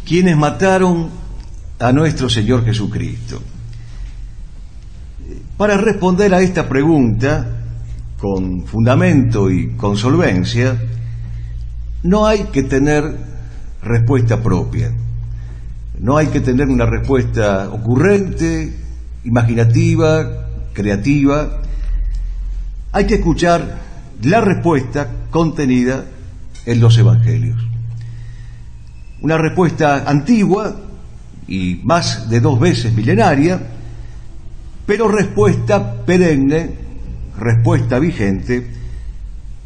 quienes mataron a nuestro Señor Jesucristo. Para responder a esta pregunta con fundamento y con solvencia, no hay que tener respuesta propia, no hay que tener una respuesta ocurrente, imaginativa, creativa. Hay que escuchar la respuesta contenida en los evangelios. Una respuesta antigua y más de 2 veces milenaria, pero respuesta perenne, respuesta vigente,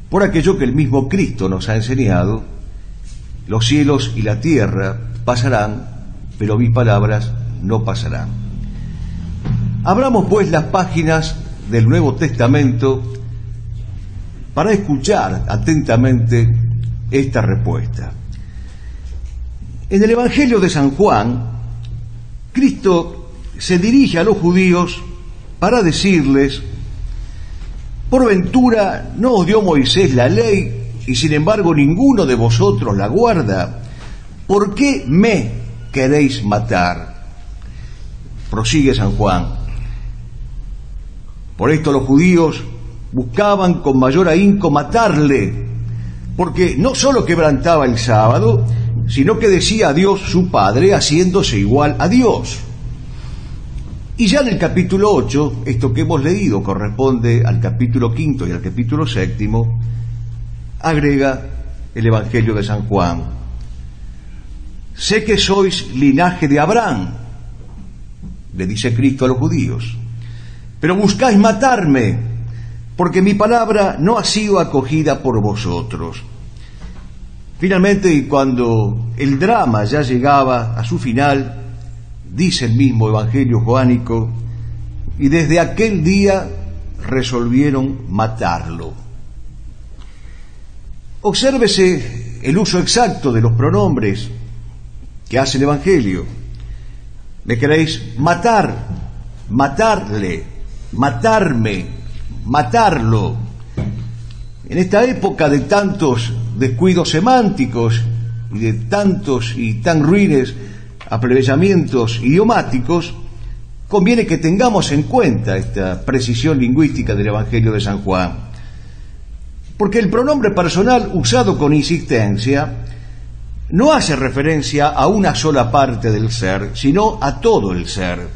por aquello que el mismo Cristo nos ha enseñado: los cielos y la tierra pasarán, pero mis palabras no pasarán. Abramos pues las páginas del Nuevo Testamento para escuchar atentamente esta respuesta. En el Evangelio de San Juan, Cristo se dirige a los judíos para decirles: por ventura no os dio Moisés la ley, y sin embargo ninguno de vosotros la guarda. ¿Por qué me queréis matar? Prosigue San Juan: por esto los judíos buscaban con mayor ahínco matarle, porque no solo quebrantaba el sábado, sino que decía a Dios su Padre, haciéndose igual a Dios. Y ya en el capítulo 8, esto que hemos leído corresponde al capítulo 5 y al capítulo 7, agrega el Evangelio de San Juan: sé que sois linaje de Abraham, le dice Cristo a los judíos, pero buscáis matarme, porque mi palabra no ha sido acogida por vosotros. Finalmente, y cuando el drama ya llegaba a su final, dice el mismo Evangelio joánico: y desde aquel día resolvieron matarlo. Obsérvese el uso exacto de los pronombres que hace el Evangelio. Me queréis matar, matarle, matarme, matarlo. En esta época de tantos descuidos semánticos y de tantos y tan ruines aplebeyamientos idiomáticos, conviene que tengamos en cuenta esta precisión lingüística del Evangelio de San Juan, porque el pronombre personal usado con insistencia no hace referencia a una sola parte del ser, sino a todo el ser,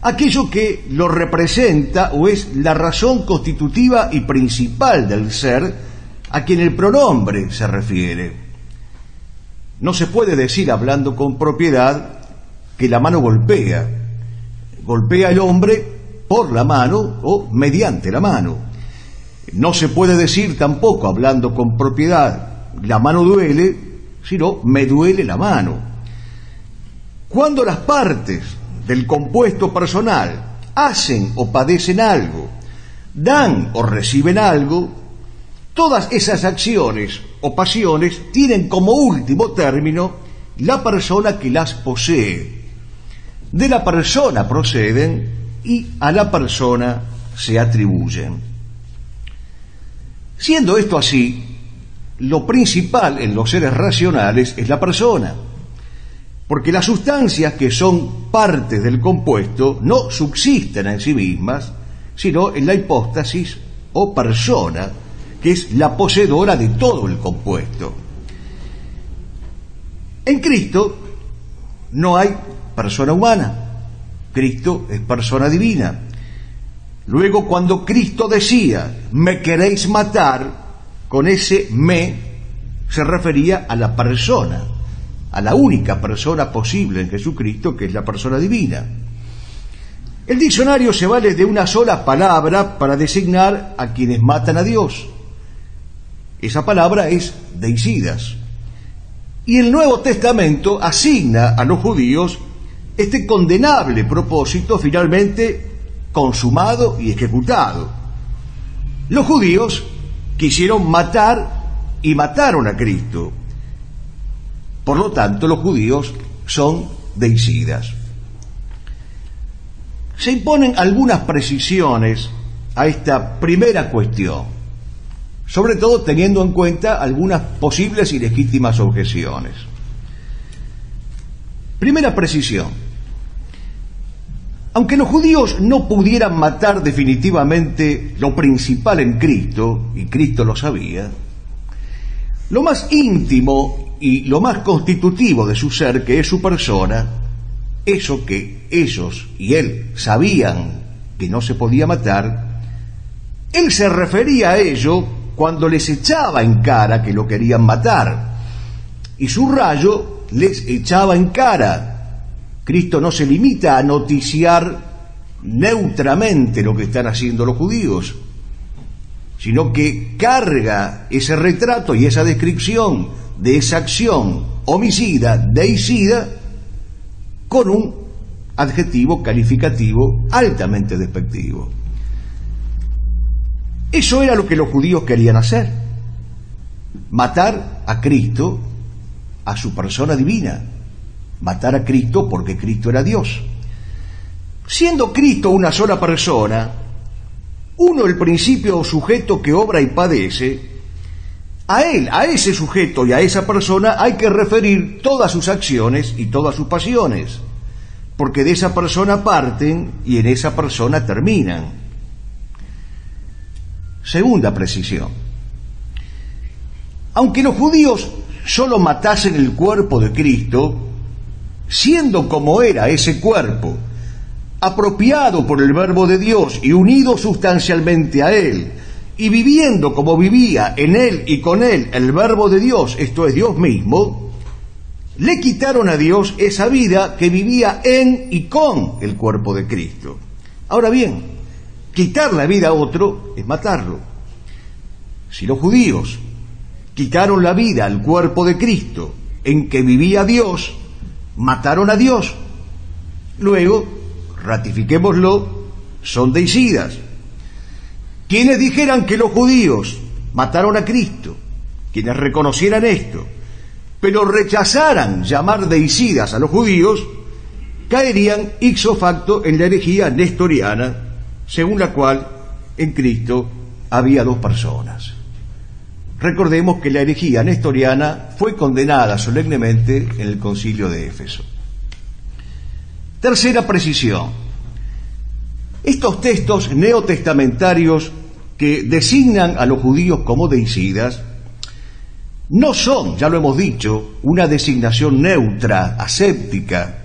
aquello que lo representa o es la razón constitutiva y principal del ser a quien el pronombre se refiere. No se puede decir, hablando con propiedad, que la mano golpea. Golpea el hombre por la mano o mediante la mano. No se puede decir tampoco, hablando con propiedad, la mano duele, sino me duele la mano. Cuando las partes del compuesto personal hacen o padecen algo, dan o reciben algo, todas esas acciones o pasiones tienen como último término la persona que las posee. De la persona proceden y a la persona se atribuyen. Siendo esto así, lo principal en los seres racionales es la persona, porque las sustancias que son partes del compuesto no subsisten en sí mismas, sino en la hipóstasis o persona, que es la poseedora de todo el compuesto. En Cristo no hay persona humana, Cristo es persona divina. Luego, cuando Cristo decía, me queréis matar, con ese me se refería a la persona, a la única persona posible en Jesucristo, que es la persona divina. El diccionario se vale de una sola palabra para designar a quienes matan a Dios. Esa palabra es deicidas. Y el Nuevo Testamento asigna a los judíos este condenable propósito finalmente consumado y ejecutado. Los judíos quisieron matar y mataron a Cristo. Por lo tanto, los judíos son deicidas. Se imponen algunas precisiones a esta primera cuestión, sobre todo teniendo en cuenta algunas posibles y legítimas objeciones. Primera precisión. Aunque los judíos no pudieran matar definitivamente lo principal en Cristo, y Cristo lo sabía, lo más íntimo y lo más constitutivo de su ser, que es su persona, eso que ellos y él sabían que no se podía matar, él se refería a ello cuando les echaba en cara que lo querían matar, y su rayo les echaba en cara. Cristo no se limita a noticiar neutramente lo que están haciendo los judíos, sino que carga ese retrato y esa descripción de esa acción homicida, deicida, con un adjetivo calificativo altamente despectivo. Eso era lo que los judíos querían hacer: matar a Cristo, a su persona divina, matar a Cristo porque Cristo era Dios. Siendo Cristo una sola persona, uno el principio o sujeto que obra y padece, a él, a ese sujeto y a esa persona hay que referir todas sus acciones y todas sus pasiones, porque de esa persona parten y en esa persona terminan. Segunda precisión. Aunque los judíos solo matasen el cuerpo de Cristo, siendo como era ese cuerpo, apropiado por el Verbo de Dios y unido sustancialmente a Él, y viviendo como vivía en Él y con Él el Verbo de Dios, esto es Dios mismo, le quitaron a Dios esa vida que vivía en y con el cuerpo de Cristo. Ahora bien, quitar la vida a otro es matarlo. Si los judíos quitaron la vida al cuerpo de Cristo en que vivía Dios, mataron a Dios. Luego, ratifiquémoslo, son deicidas. Quienes dijeran que los judíos mataron a Cristo, quienes reconocieran esto, pero rechazaran llamar deicidas a los judíos, caerían ipso facto en la herejía nestoriana, según la cual en Cristo había dos personas. Recordemos que la herejía nestoriana fue condenada solemnemente en el Concilio de Éfeso. Tercera precisión. Estos textos neotestamentarios que designan a los judíos como deicidas no son, ya lo hemos dicho, una designación neutra, aséptica.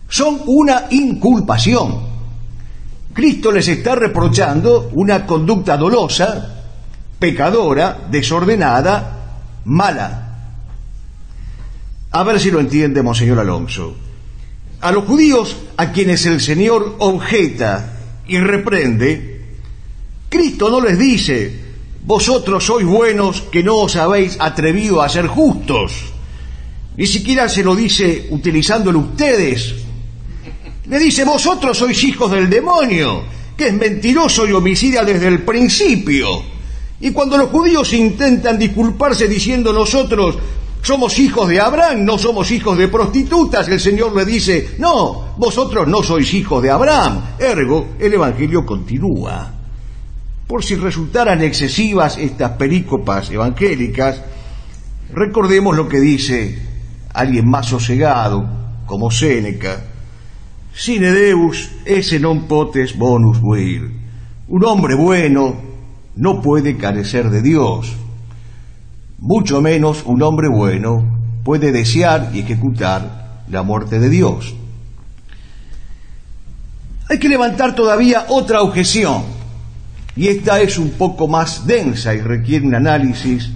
Son una inculpación. Cristo les está reprochando una conducta dolosa, pecadora, desordenada, mala. A ver si lo entiende Monseñor Alonso. A los judíos a quienes el Señor objeta y reprende, Cristo no les dice: vosotros sois buenos que no os habéis atrevido a ser justos. Ni siquiera se lo dice utilizándolo ustedes. Le dice: vosotros sois hijos del demonio, que es mentiroso y homicida desde el principio. Y cuando los judíos intentan disculparse diciendo: nosotros somos hijos de Abraham, no somos hijos de prostitutas, el Señor le dice: no, vosotros no sois hijos de Abraham. Ergo, el Evangelio continúa. Por si resultaran excesivas estas perícopas evangélicas, recordemos lo que dice alguien más sosegado, como Séneca: sine Deus esse non potes bonus vir. Un hombre bueno no puede carecer de Dios. Mucho menos un hombre bueno puede desear y ejecutar la muerte de Dios. Hay que levantar todavía otra objeción, y esta es un poco más densa y requiere un análisis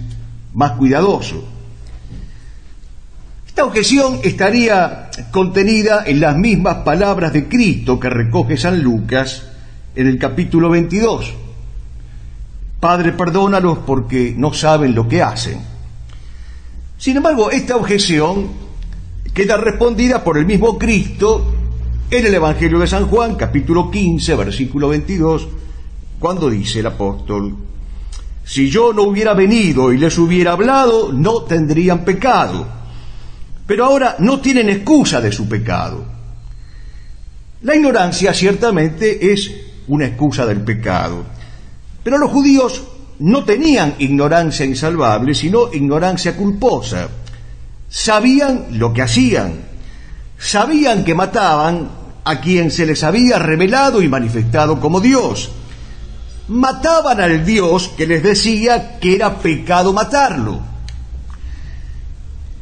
más cuidadoso. Esta objeción estaría contenida en las mismas palabras de Cristo que recoge San Lucas en el capítulo 22. Padre, perdónalos porque no saben lo que hacen. Sin embargo, esta objeción queda respondida por el mismo Cristo en el Evangelio de San Juan, capítulo 15, versículo 22, cuando dice el apóstol: si yo no hubiera venido y les hubiera hablado, no tendrían pecado, pero ahora no tienen excusa de su pecado. La ignorancia ciertamente es una excusa del pecado, pero los judíos no tenían ignorancia insalvable, sino ignorancia culposa. Sabían lo que hacían, sabían que mataban a quien se les había revelado y manifestado como Dios. Mataban al Dios que les decía que era pecado matarlo.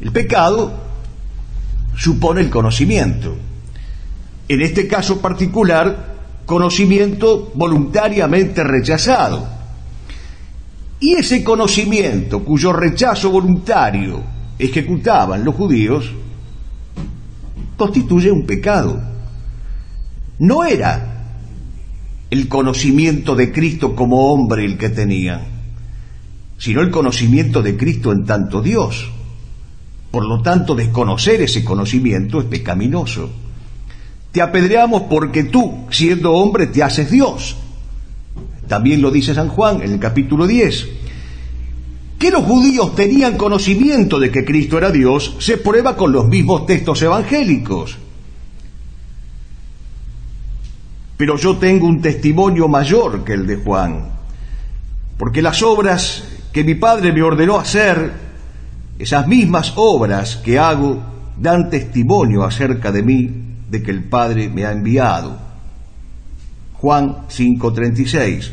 El pecado supone el conocimiento. En este caso particular, conocimiento voluntariamente rechazado. Y ese conocimiento cuyo rechazo voluntario ejecutaban los judíos constituye un pecado. No era el conocimiento de Cristo como hombre el que tenían, sino el conocimiento de Cristo en tanto Dios. Por lo tanto, desconocer ese conocimiento es pecaminoso. Te apedreamos porque tú, siendo hombre, te haces Dios. También lo dice San Juan en el capítulo 10. Que los judíos tenían conocimiento de que Cristo era Dios se prueba con los mismos textos evangélicos. Pero yo tengo un testimonio mayor que el de Juan, porque las obras que mi Padre me ordenó hacer, esas mismas obras que hago, dan testimonio acerca de mí, de que el Padre me ha enviado. Juan 5:36.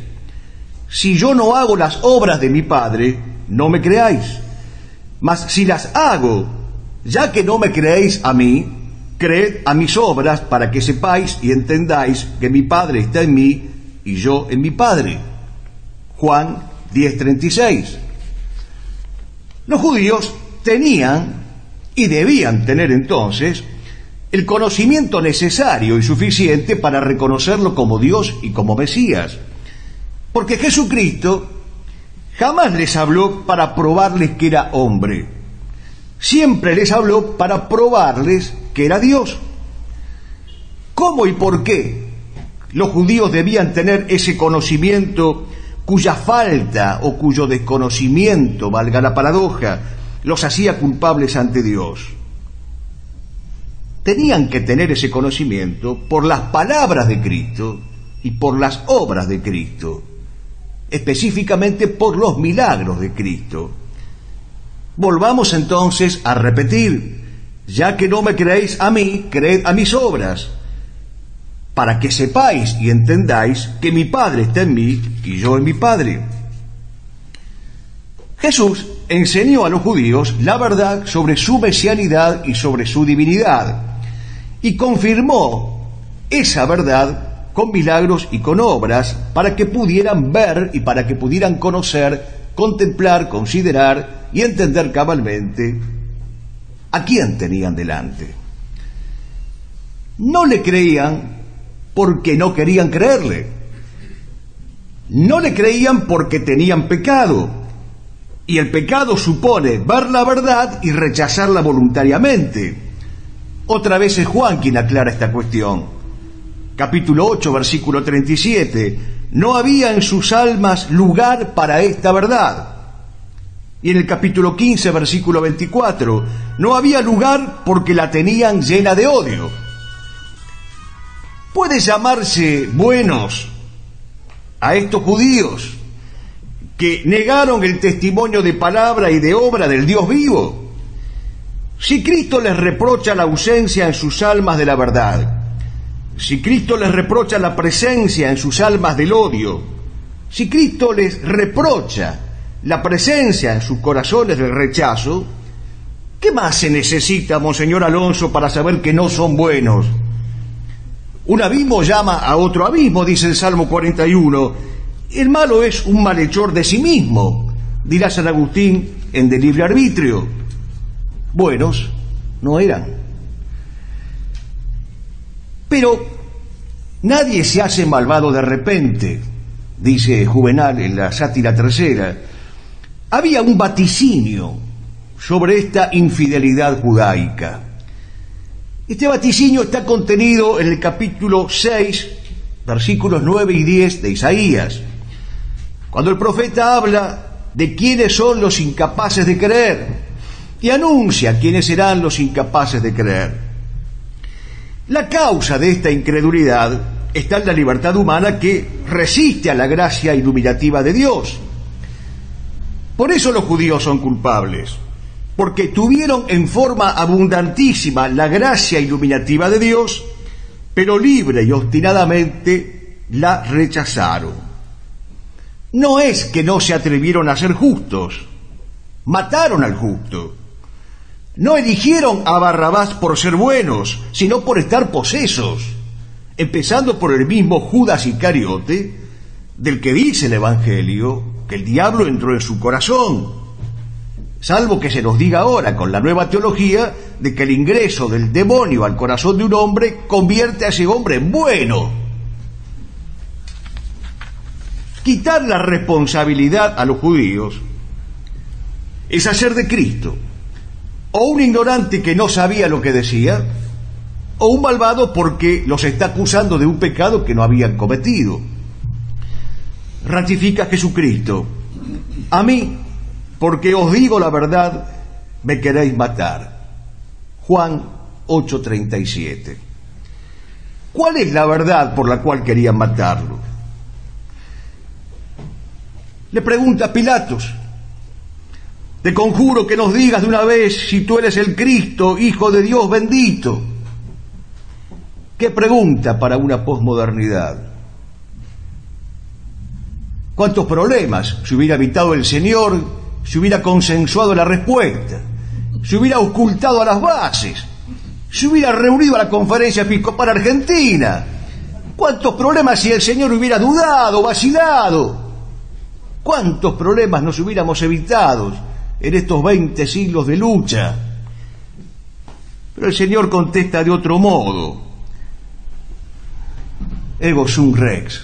Si yo no hago las obras de mi Padre, no me creáis. Mas si las hago, ya que no me creéis a mí, creed a mis obras, para que sepáis y entendáis que mi Padre está en mí y yo en mi Padre. Juan 10:36. Los judíos tenían y debían tener entonces el conocimiento necesario y suficiente para reconocerlo como Dios y como Mesías, porque Jesucristo jamás les habló para probarles que era hombre, siempre les habló para probarles que era Dios. ¿Cómo y por qué los judíos debían tener ese conocimiento cuya falta o cuyo desconocimiento, valga la paradoja, los hacía culpables ante Dios? Tenían que tener ese conocimiento por las palabras de Cristo y por las obras de Cristo, específicamente por los milagros de Cristo. Volvamos entonces a repetir: ya que no me creéis a mí, creed a mis obras, para que sepáis y entendáis que mi Padre está en mí y yo en mi Padre. Jesús enseñó a los judíos la verdad sobre su mesianidad y sobre su divinidad, y confirmó esa verdad con milagros y con obras para que pudieran ver y para que pudieran conocer, contemplar, considerar y entender cabalmente a quién tenían delante. No le creían porque no querían creerle. No le creían porque tenían pecado. Y el pecado supone ver la verdad y rechazarla voluntariamente. Otra vez es Juan quien aclara esta cuestión. Capítulo 8, versículo 37. No había en sus almas lugar para esta verdad. Y en el capítulo 15, versículo 24. No había lugar porque la tenían llena de odio. ¿Puede llamarse buenos a estos judíos que negaron el testimonio de palabra y de obra del Dios vivo? Si Cristo les reprocha la ausencia en sus almas de la verdad, si Cristo les reprocha la presencia en sus almas del odio, si Cristo les reprocha la presencia en sus corazones del rechazo, ¿qué más se necesita, Monseñor Alonso, para saber que no son buenos? Un abismo llama a otro abismo, dice el Salmo 41. El malo es un malhechor de sí mismo, dirá San Agustín en De Libre Arbitrio. Buenos no eran. Pero nadie se hace malvado de repente, dice Juvenal en la Sátira Tercera. Había un vaticinio sobre esta infidelidad judaica. Este vaticinio está contenido en el capítulo 6, versículos 9 y 10 de Isaías, cuando el profeta habla de quiénes son los incapaces de creer y anuncia quiénes serán los incapaces de creer. La causa de esta incredulidad está en la libertad humana que resiste a la gracia iluminativa de Dios. Por eso los judíos son culpables. porque tuvieron en forma abundantísima la gracia iluminativa de Dios, pero libre y obstinadamente la rechazaron. No es que no se atrevieron a ser justos, mataron al justo. No eligieron a Barrabás por ser buenos, sino por estar posesos, empezando por el mismo Judas Iscariote, del que dice el Evangelio que el diablo entró en su corazón, salvo que se nos diga ahora con la nueva teología de que el ingreso del demonio al corazón de un hombre convierte a ese hombre en bueno. Quitar la responsabilidad a los judíos es hacer de Cristo o un ignorante que no sabía lo que decía, o un malvado porque los está acusando de un pecado que no habían cometido. Ratifica Jesucristo: a mí, porque os digo la verdad, me queréis matar. Juan 8:37. ¿Cuál es la verdad por la cual querían matarlo? Le pregunta Pilatos: te conjuro que nos digas de una vez si tú eres el Cristo, Hijo de Dios bendito. ¿Qué pregunta para una posmodernidad? ¿Cuántos problemas se hubiera evitado el Señor si hubiera consensuado la respuesta, si hubiera ocultado a las bases, si hubiera reunido a la Conferencia Episcopal Argentina? ¿Cuántos problemas si el Señor hubiera dudado, vacilado? ¿Cuántos problemas nos hubiéramos evitado en estos 20 siglos de lucha? Pero el Señor contesta de otro modo: ego sum rex,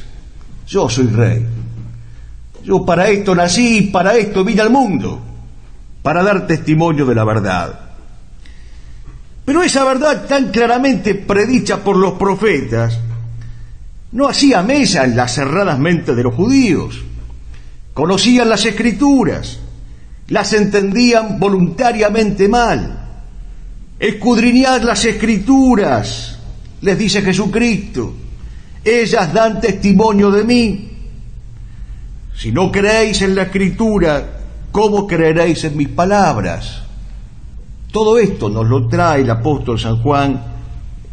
yo soy rey. Yo para esto nací, para esto vine al mundo, para dar testimonio de la verdad. Pero esa verdad tan claramente predicha por los profetas no hacía mella en las cerradas mentes de los judíos. Conocían las Escrituras, las entendían voluntariamente mal. Escudriñad las Escrituras, les dice Jesucristo, ellas dan testimonio de mí. Si no creéis en la Escritura, ¿cómo creeréis en mis palabras? Todo esto nos lo trae el apóstol San Juan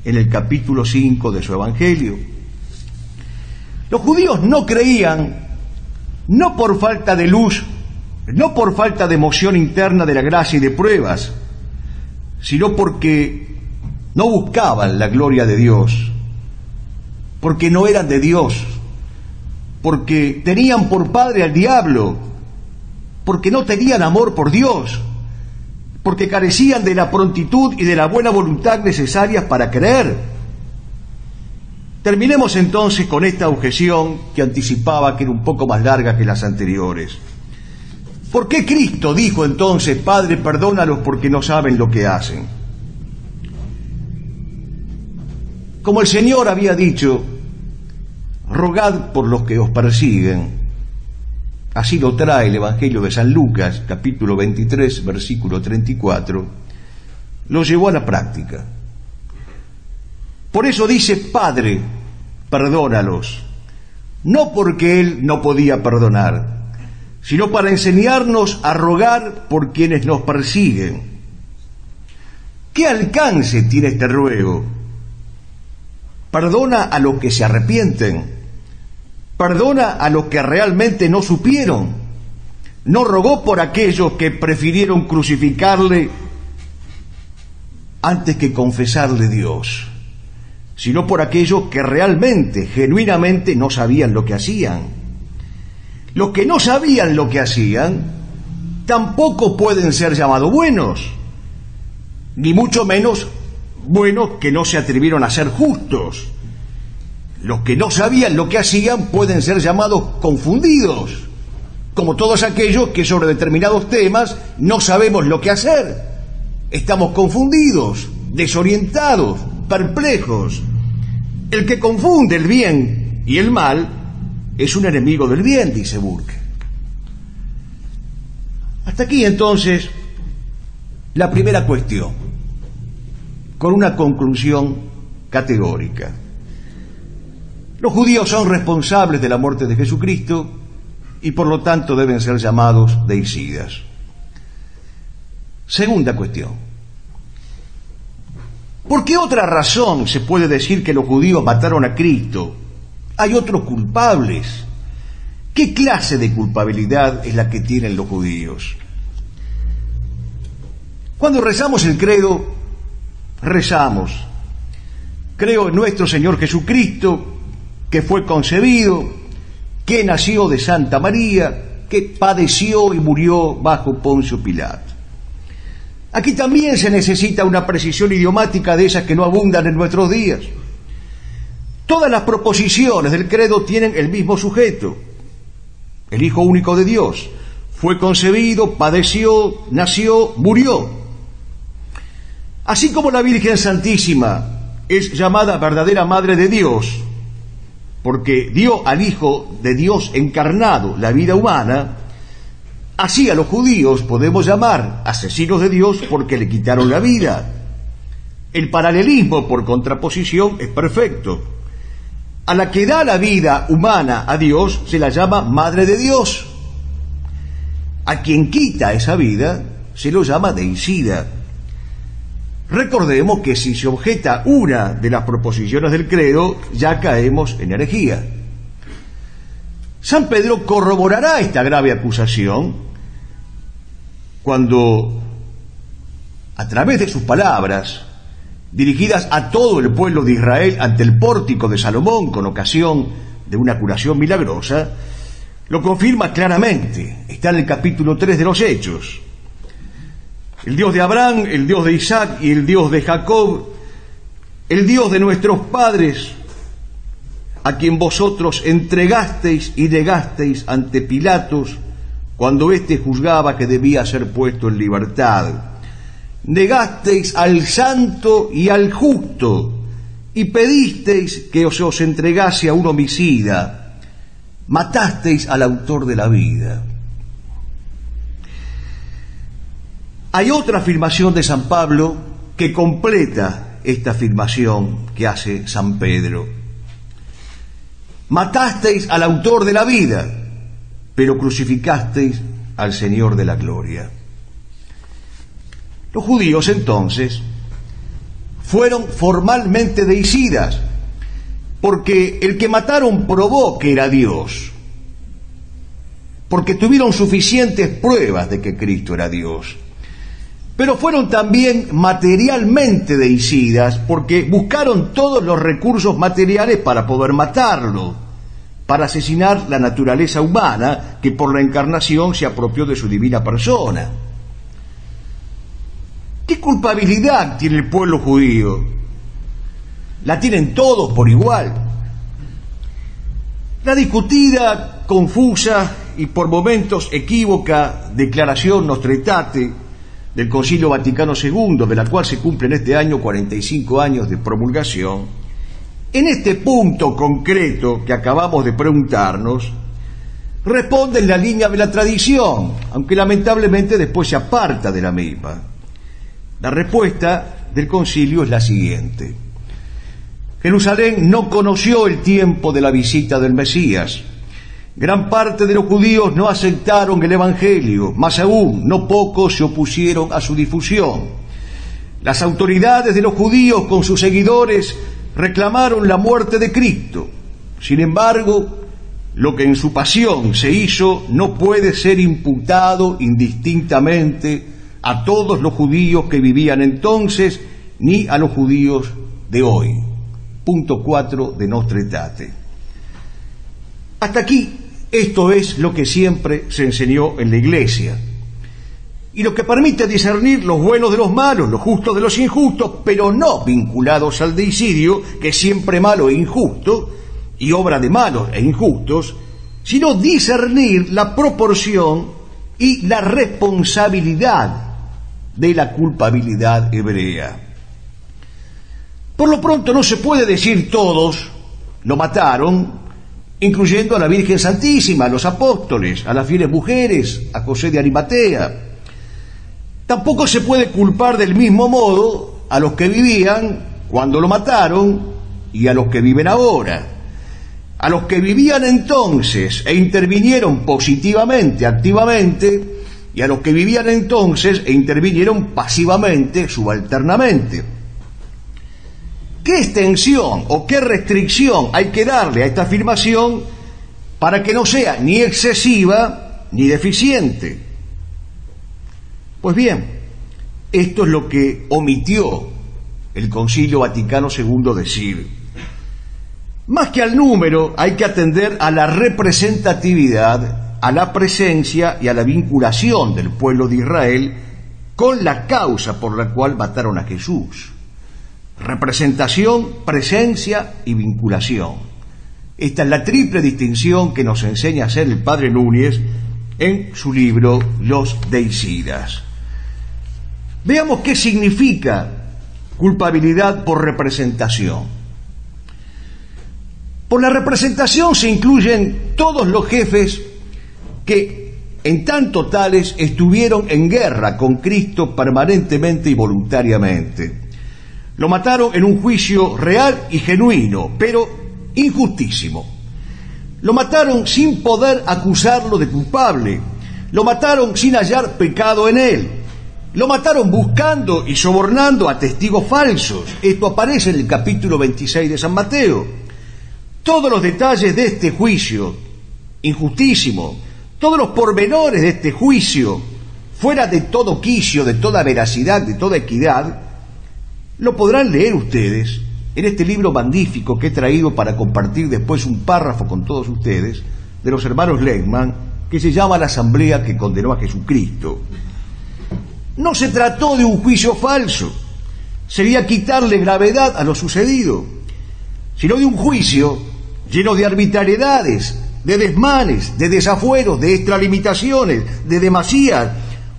en el capítulo 5 de su Evangelio. Los judíos no creían, no por falta de luz, no por falta de emoción interna de la gracia y de pruebas, sino porque no buscaban la gloria de Dios, porque no eran de Dios, porque tenían por padre al diablo, porque no tenían amor por Dios, porque carecían de la prontitud y de la buena voluntad necesarias para creer. Terminemos entonces con esta objeción que anticipaba que era un poco más larga que las anteriores. ¿Por qué Cristo dijo entonces: Padre, perdónalos porque no saben lo que hacen? Como el Señor había dicho: rogad por los que os persiguen. Así lo trae el Evangelio de San Lucas, capítulo 23, versículo 34. Lo llevó a la práctica. Por eso dice: Padre, perdónalos. No porque Él no podía perdonar, sino para enseñarnos a rogar por quienes nos persiguen. ¿Qué alcance tiene este ruego? Perdona a los que se arrepienten. Perdona a los que realmente no supieron. No rogó por aquellos que prefirieron crucificarle antes que confesarle Dios, sino por aquellos que realmente, genuinamente no sabían lo que hacían. Los que no sabían lo que hacían tampoco pueden ser llamados buenos, ni mucho menos buenos que no se atrevieron a ser justos. Los que no sabían lo que hacían pueden ser llamados confundidos, como todos aquellos que sobre determinados temas no sabemos lo que hacer. Estamos confundidos, desorientados, perplejos. El que confunde el bien y el mal es un enemigo del bien, dice Burke. Hasta aquí entonces la primera cuestión, con una conclusión categórica. Los judíos son responsables de la muerte de Jesucristo y por lo tanto deben ser llamados deicidas. Segunda cuestión. ¿Por qué otra razón se puede decir que los judíos mataron a Cristo? Hay otros culpables. ¿Qué clase de culpabilidad es la que tienen los judíos? Cuando rezamos el credo, rezamos: creo en nuestro Señor Jesucristo, que fue concebido, que nació de Santa María, que padeció y murió bajo Poncio Pilato. Aquí también se necesita una precisión idiomática de esas que no abundan en nuestros días. Todas las proposiciones del credo tienen el mismo sujeto: el Hijo único de Dios, fue concebido, padeció, nació, murió. Así como la Virgen Santísima es llamada verdadera Madre de Dios, porque dio al Hijo de Dios encarnado la vida humana, así a los judíos podemos llamar asesinos de Dios porque le quitaron la vida. El paralelismo, por contraposición, es perfecto. A la que da la vida humana a Dios se la llama Madre de Dios. A quien quita esa vida se lo llama deicida. Recordemos que si se objeta una de las proposiciones del credo, ya caemos en herejía. San Pedro corroborará esta grave acusación cuando, a través de sus palabras, dirigidas a todo el pueblo de Israel ante el pórtico de Salomón con ocasión de una curación milagrosa, lo confirma claramente. Está en el capítulo 3 de los Hechos. El Dios de Abraham, el Dios de Isaac y el Dios de Jacob, el Dios de nuestros padres, a quien vosotros entregasteis y negasteis ante Pilatos cuando éste juzgaba que debía ser puesto en libertad. Negasteis al santo y al justo y pedisteis que os entregase a un homicida. Matasteis al autor de la vida. Hay otra afirmación de San Pablo que completa esta afirmación que hace San Pedro. Matasteis al autor de la vida, pero crucificasteis al Señor de la gloria. Los judíos entonces fueron formalmente deicidas, porque el que mataron probó que era Dios, porque tuvieron suficientes pruebas de que Cristo era Dios. Pero fueron también materialmente deicidas, porque buscaron todos los recursos materiales para poder matarlo, para asesinar la naturaleza humana que por la encarnación se apropió de su divina persona. ¿Qué culpabilidad tiene el pueblo judío? La tienen todos por igual. La discutida, confusa y por momentos equívoca declaración Nostra Aetate del Concilio Vaticano II, de la cual se cumplen este año 45 años de promulgación, en este punto concreto que acabamos de preguntarnos, responde en la línea de la tradición, aunque lamentablemente después se aparta de la misma. La respuesta del concilio es la siguiente: Jerusalén no conoció el tiempo de la visita del Mesías. Gran parte de los judíos no aceptaron el Evangelio, más aún, no pocos se opusieron a su difusión. Las autoridades de los judíos con sus seguidores reclamaron la muerte de Cristo. Sin embargo, lo que en su pasión se hizo no puede ser imputado indistintamente a todos los judíos que vivían entonces, ni a los judíos de hoy. Punto 4 de Nostra Aetate. Hasta aquí, esto es lo que siempre se enseñó en la Iglesia, y lo que permite discernir los buenos de los malos, los justos de los injustos, pero no vinculados al deicidio, que es siempre malo e injusto, y obra de malos e injustos, sino discernir la proporción y la responsabilidad de la culpabilidad hebrea. Por lo pronto no se puede decir todos lo mataron, incluyendo a la Virgen Santísima, a los apóstoles, a las fieles mujeres, a José de Arimatea. Tampoco se puede culpar del mismo modo a los que vivían cuando lo mataron y a los que viven ahora. A los que vivían entonces e intervinieron positivamente, activamente, y a los que vivían entonces e intervinieron pasivamente, subalternamente. ¿Qué extensión o qué restricción hay que darle a esta afirmación para que no sea ni excesiva ni deficiente? Pues bien, esto es lo que omitió el Concilio Vaticano II decir. Más que al número, hay que atender a la representatividad, a la presencia y a la vinculación del pueblo de Israel con la causa por la cual mataron a Jesús. Representación, presencia y vinculación. Esta es la triple distinción que nos enseña a hacer el padre Núñez en su libro Los Deicidas. Veamos qué significa culpabilidad por representación. Por la representación se incluyen todos los jefes que, en tanto tales, estuvieron en guerra con Cristo permanentemente y voluntariamente. Lo mataron en un juicio real y genuino, pero injustísimo. Lo mataron sin poder acusarlo de culpable. Lo mataron sin hallar pecado en él. Lo mataron buscando y sobornando a testigos falsos. Esto aparece en el capítulo 26 de San Mateo. Todos los detalles de este juicio injustísimo, todos los pormenores de este juicio, fuera de todo quicio, de toda veracidad, de toda equidad, lo podrán leer ustedes en este libro magnífico que he traído para compartir después un párrafo con todos ustedes, de los hermanos Lehmann, que se llama La Asamblea que condenó a Jesucristo. No se trató de un juicio falso, sería quitarle gravedad a lo sucedido, sino de un juicio lleno de arbitrariedades, de desmanes, de desafueros, de extralimitaciones, de demasías,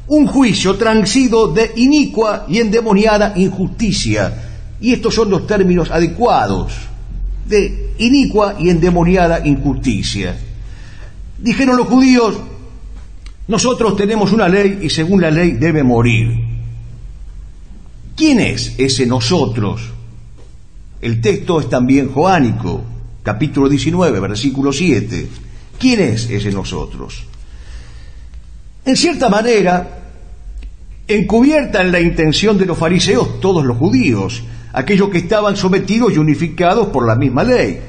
un juicio transido de inicua y endemoniada injusticia. Y estos son los términos adecuados, de inicua y endemoniada injusticia. Dijeron los judíos: nosotros tenemos una ley y según la ley debe morir. ¿Quién es ese nosotros? El texto es también joánico, capítulo 19, versículo 7. ¿Quién es ese nosotros? En cierta manera, encubierta en la intención de los fariseos, todos los judíos, aquellos que estaban sometidos y unificados por la misma ley.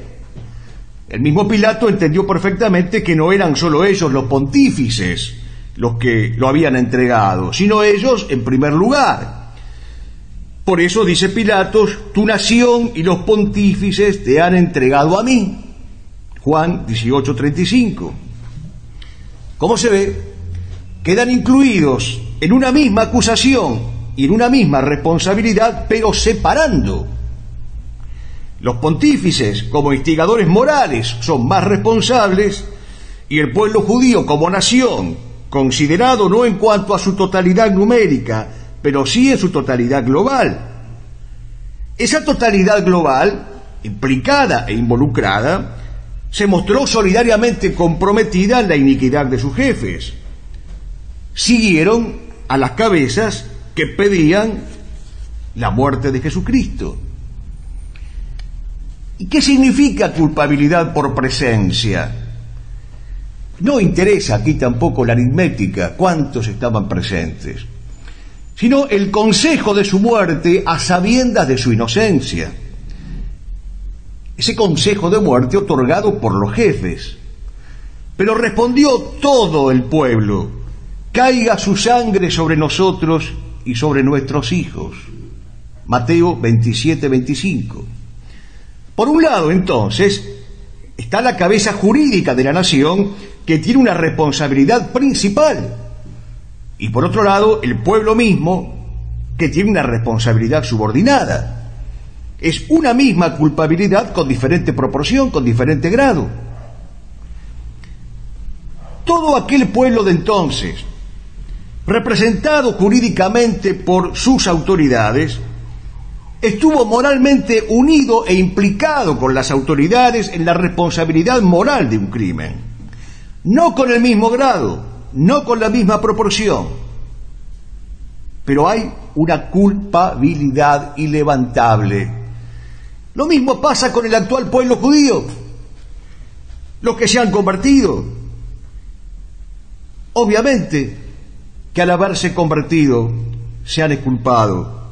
El mismo Pilato entendió perfectamente que no eran solo ellos los pontífices los que lo habían entregado, sino ellos en primer lugar. Por eso dice Pilato: tu nación y los pontífices te han entregado a mí. Juan 18:35. Como se ve, quedan incluidos en una misma acusación y en una misma responsabilidad, pero separando. Los pontífices, como instigadores morales, son más responsables, y el pueblo judío como nación, considerado no en cuanto a su totalidad numérica, pero sí en su totalidad global. Esa totalidad global, implicada e involucrada, se mostró solidariamente comprometida en la iniquidad de sus jefes. Siguieron a las cabezas que pedían la muerte de Jesucristo. ¿Y qué significa culpabilidad por presencia? No interesa aquí tampoco la aritmética, cuántos estaban presentes, sino el consejo de su muerte a sabiendas de su inocencia. Ese consejo de muerte otorgado por los jefes. Pero respondió todo el pueblo: caiga su sangre sobre nosotros y sobre nuestros hijos. Mateo 27:25. Por un lado, entonces, está la cabeza jurídica de la nación, que tiene una responsabilidad principal, y por otro lado, el pueblo mismo, que tiene una responsabilidad subordinada. Es una misma culpabilidad con diferente proporción, con diferente grado. Todo aquel pueblo de entonces, representado jurídicamente por sus autoridades, estuvo moralmente unido e implicado con las autoridades en la responsabilidad moral de un crimen. No con el mismo grado, no con la misma proporción, pero hay una culpabilidad ilevantable. Lo mismo pasa con el actual pueblo judío, los que se han convertido. Obviamente, que al haberse convertido se han exculpado.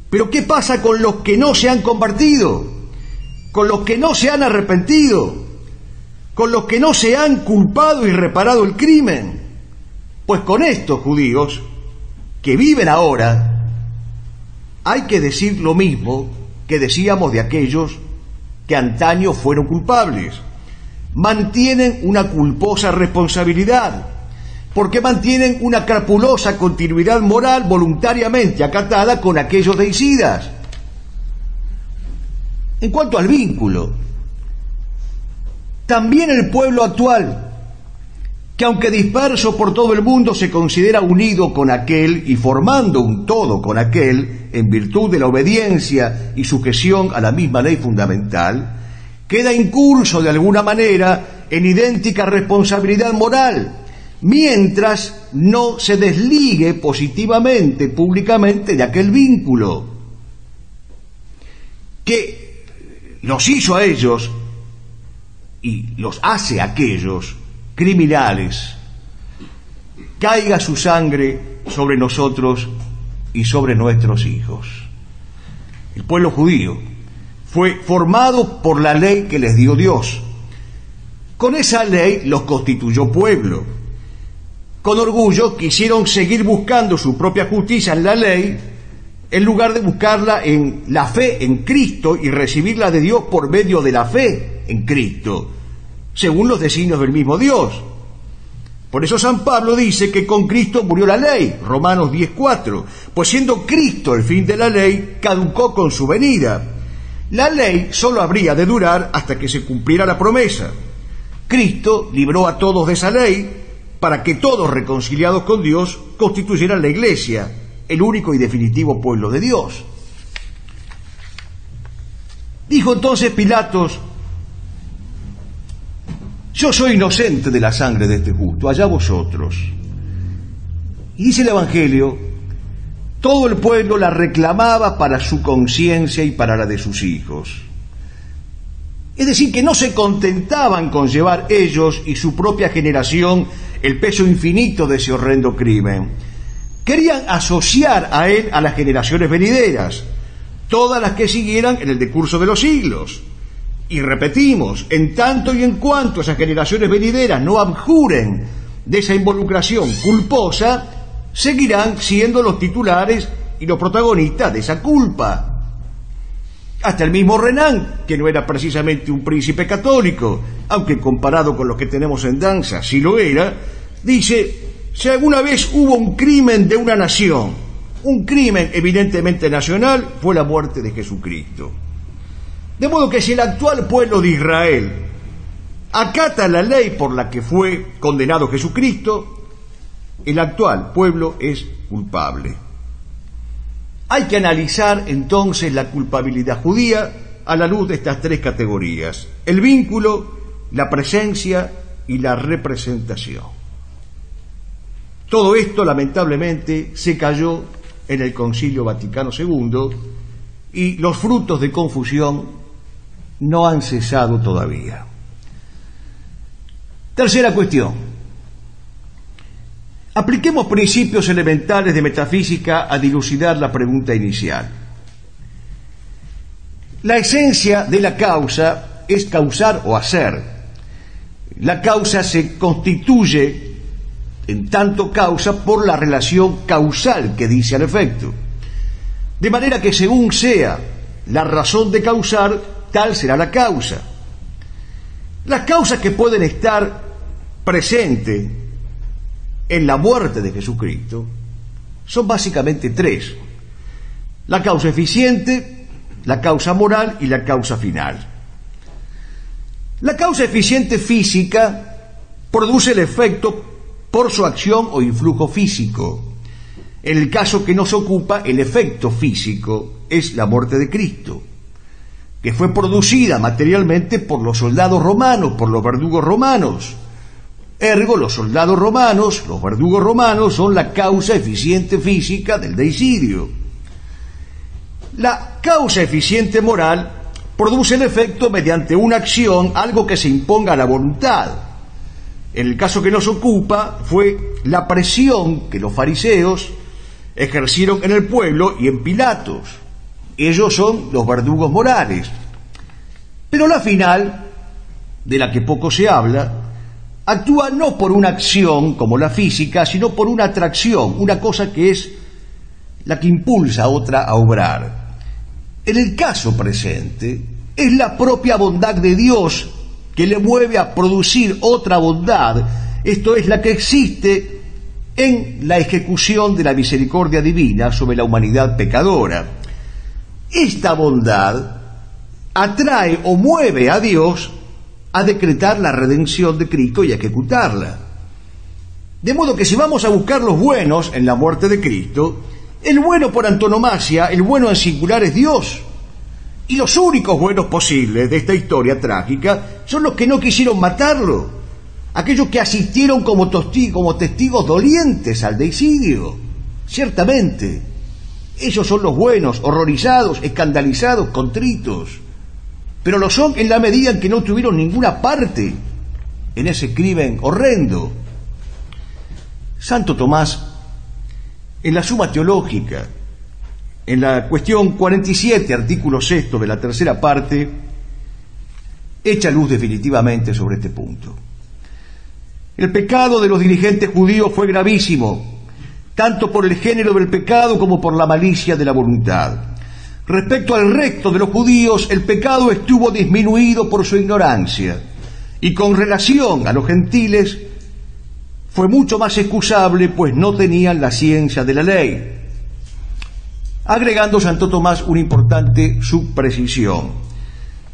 Pero ¿qué pasa con los que no se han convertido? Con los que no se han arrepentido, con los que no se han culpado y reparado el crimen. Pues con estos judíos que viven ahora, hay que decir lo mismo que decíamos de aquellos que antaño fueron culpables. Mantienen una culposa responsabilidad, porque mantienen una crapulosa continuidad moral voluntariamente acatada con aquellos deicidas. En cuanto al vínculo, también el pueblo actual, que aunque disperso por todo el mundo se considera unido con aquel y formando un todo con aquel, en virtud de la obediencia y sujeción a la misma ley fundamental, queda incurso de alguna manera en idéntica responsabilidad moral, mientras no se desligue positivamente, públicamente, de aquel vínculo que los hizo a ellos y los hace a aquellos criminales. Caiga su sangre sobre nosotros y sobre nuestros hijos. El pueblo judío fue formado por la ley que les dio Dios. Con esa ley los constituyó pueblo. Con orgullo quisieron seguir buscando su propia justicia en la ley, en lugar de buscarla en la fe en Cristo y recibirla de Dios por medio de la fe en Cristo, según los designios del mismo Dios. Por eso San Pablo dice que con Cristo murió la ley, Romanos 10:4, pues siendo Cristo el fin de la ley, caducó con su venida. La ley solo habría de durar hasta que se cumpliera la promesa. Cristo libró a todos de esa ley para que todos, reconciliados con Dios, constituyeran la Iglesia, el único y definitivo pueblo de Dios. Dijo entonces Pilatos: yo soy inocente de la sangre de este justo, allá vosotros. Y dice el Evangelio, todo el pueblo la reclamaba para su conciencia y para la de sus hijos. Es decir, que no se contentaban con llevar ellos y su propia generación el peso infinito de ese horrendo crimen. Querían asociar a él a las generaciones venideras, todas las que siguieran en el decurso de los siglos. Y repetimos, en tanto y en cuanto esas generaciones venideras no abjuren de esa involucración culposa, seguirán siendo los titulares y los protagonistas de esa culpa. Hasta el mismo Renan, que no era precisamente un príncipe católico, aunque comparado con los que tenemos en danza sí lo era, dice: si alguna vez hubo un crimen de una nación, un crimen evidentemente nacional, fue la muerte de Jesucristo. De modo que si el actual pueblo de Israel acata la ley por la que fue condenado Jesucristo, el actual pueblo es culpable. Hay que analizar entonces la culpabilidad judía a la luz de estas tres categorías: el vínculo, la presencia y la representación. Todo esto lamentablemente se cayó en el Concilio Vaticano II y los frutos de confusión no han cesado todavía. Tercera cuestión. Apliquemos principios elementales de metafísica a dilucidar la pregunta inicial. La esencia de la causa es causar o hacer. La causa se constituye en tanto causa por la relación causal que dice al efecto. De manera que según sea la razón de causar, tal será la causa. Las causas que pueden estar presentes en la muerte de Jesucristo son básicamente tres: la causa eficiente, la causa moral y la causa final. La causa eficiente física produce el efecto por su acción o influjo físico. En el caso que nos ocupa, el efecto físico es la muerte de Cristo, que fue producida materialmente por los soldados romanos, por los verdugos romanos. Ergo, los soldados romanos, los verdugos romanos, son la causa eficiente física del deicidio. La causa eficiente moral produce el efecto mediante una acción, algo que se imponga a la voluntad. En el caso que nos ocupa fue la presión que los fariseos ejercieron en el pueblo y en Pilatos. Ellos son los verdugos morales. Pero la final, de la que poco se habla, actúa no por una acción como la física, sino por una atracción, una cosa que es la que impulsa a otra a obrar. En el caso presente, es la propia bondad de Dios que le mueve a producir otra bondad, esto es la que existe en la ejecución de la misericordia divina sobre la humanidad pecadora. Esta bondad atrae o mueve a Dios a decretar la redención de Cristo y a ejecutarla. De modo que si vamos a buscar los buenos en la muerte de Cristo, el bueno por antonomasia, el bueno en singular es Dios. Y los únicos buenos posibles de esta historia trágica son los que no quisieron matarlo, aquellos que asistieron como testigos dolientes al deicidio. Ciertamente, ellos son los buenos, horrorizados, escandalizados, contritos, pero lo son en la medida en que no tuvieron ninguna parte en ese crimen horrendo. Santo Tomás, en la Suma Teológica, en la cuestión 47, artículo 6 de la tercera parte, echa luz definitivamente sobre este punto. El pecado de los dirigentes judíos fue gravísimo, tanto por el género del pecado como por la malicia de la voluntad. Respecto al resto de los judíos, el pecado estuvo disminuido por su ignorancia, y con relación a los gentiles fue mucho más excusable, pues no tenían la ciencia de la ley. Agregando Santo Tomás una importante subprecisión: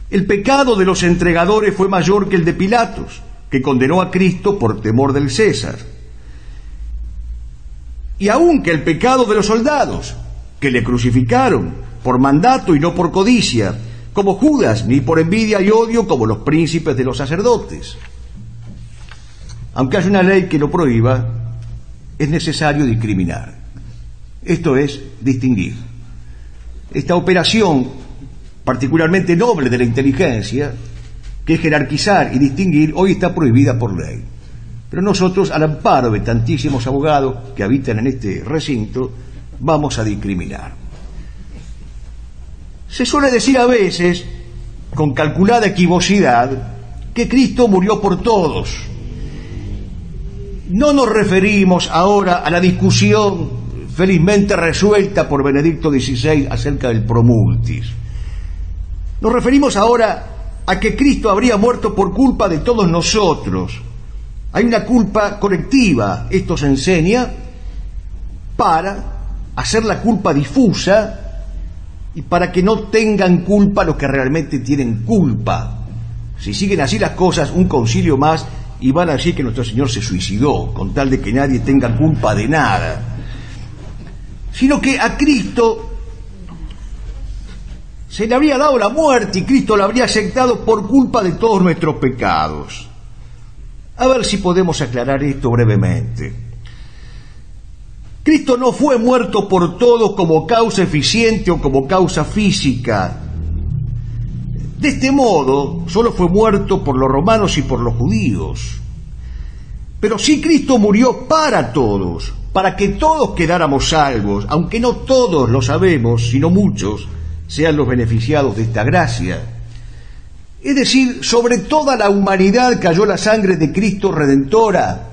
el pecado de los entregadores fue mayor que el de Pilatos, que condenó a Cristo por temor del César. Y aun que el pecado de los soldados, que le crucificaron por mandato y no por codicia, como Judas, ni por envidia y odio, como los príncipes de los sacerdotes. Aunque haya una ley que lo prohíba, es necesario discriminar. Esto es, distinguir. Esta operación particularmente noble de la inteligencia, que es jerarquizar y distinguir, hoy está prohibida por ley. Pero nosotros, al amparo de tantísimos abogados que habitan en este recinto, vamos a discriminar. Se suele decir a veces, con calculada equivocidad, que Cristo murió por todos. No nos referimos ahora a la discusión felizmente resuelta por Benedicto XVI acerca del promultis. Nos referimos ahora a que Cristo habría muerto por culpa de todos nosotros. Hay una culpa colectiva, esto se enseña para hacer la culpa difusa y para que no tengan culpa los que realmente tienen culpa. Si siguen así las cosas, un concilio más y van a decir que nuestro Señor se suicidó, con tal de que nadie tenga culpa de nada. Sino que a Cristo se le habría dado la muerte y Cristo la habría aceptado por culpa de todos nuestros pecados. A ver si podemos aclarar esto brevemente. Cristo no fue muerto por todos como causa eficiente o como causa física. De este modo, solo fue muerto por los romanos y por los judíos. Pero sí Cristo murió para todos, para que todos quedáramos salvos, aunque no todos lo sabemos, sino muchos sean los beneficiados de esta gracia. Es decir, sobre toda la humanidad cayó la sangre de Cristo redentora,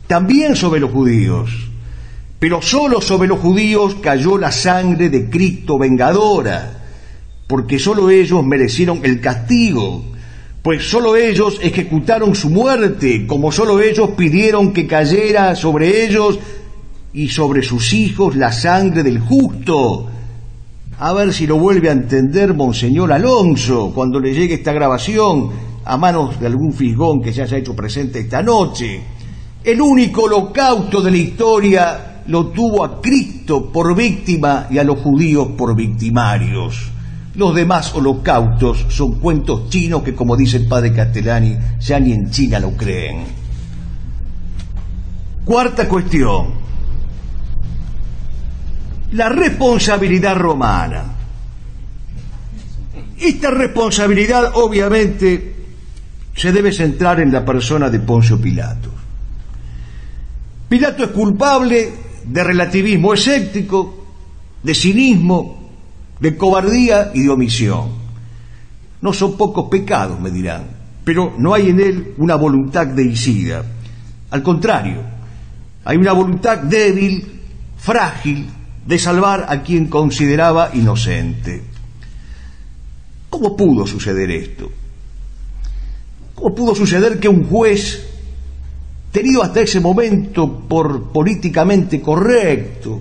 también sobre los judíos, pero solo sobre los judíos cayó la sangre de Cristo vengadora, porque solo ellos merecieron el castigo, pues solo ellos ejecutaron su muerte, como solo ellos pidieron que cayera sobre ellos y sobre sus hijos la sangre del justo. A ver si lo vuelve a entender Monseñor Alonso cuando le llegue esta grabación a manos de algún fisgón que se haya hecho presente esta noche. El único holocausto de la historia lo tuvo a Cristo por víctima y a los judíos por victimarios. Los demás holocaustos son cuentos chinos que, como dice el padre Castellani, ya ni en China lo creen. Cuarta cuestión: la responsabilidad romana. Esta responsabilidad obviamente se debe centrar en la persona de Poncio Pilato. Pilato es culpable de relativismo escéptico, de cinismo, de cobardía y de omisión. No son pocos pecados, me dirán, pero no hay en él una voluntad deicida. Al contrario, hay una voluntad débil, frágil, de salvar a quien consideraba inocente. ¿Cómo pudo suceder esto? ¿Cómo pudo suceder que un juez, tenido hasta ese momento por políticamente correcto,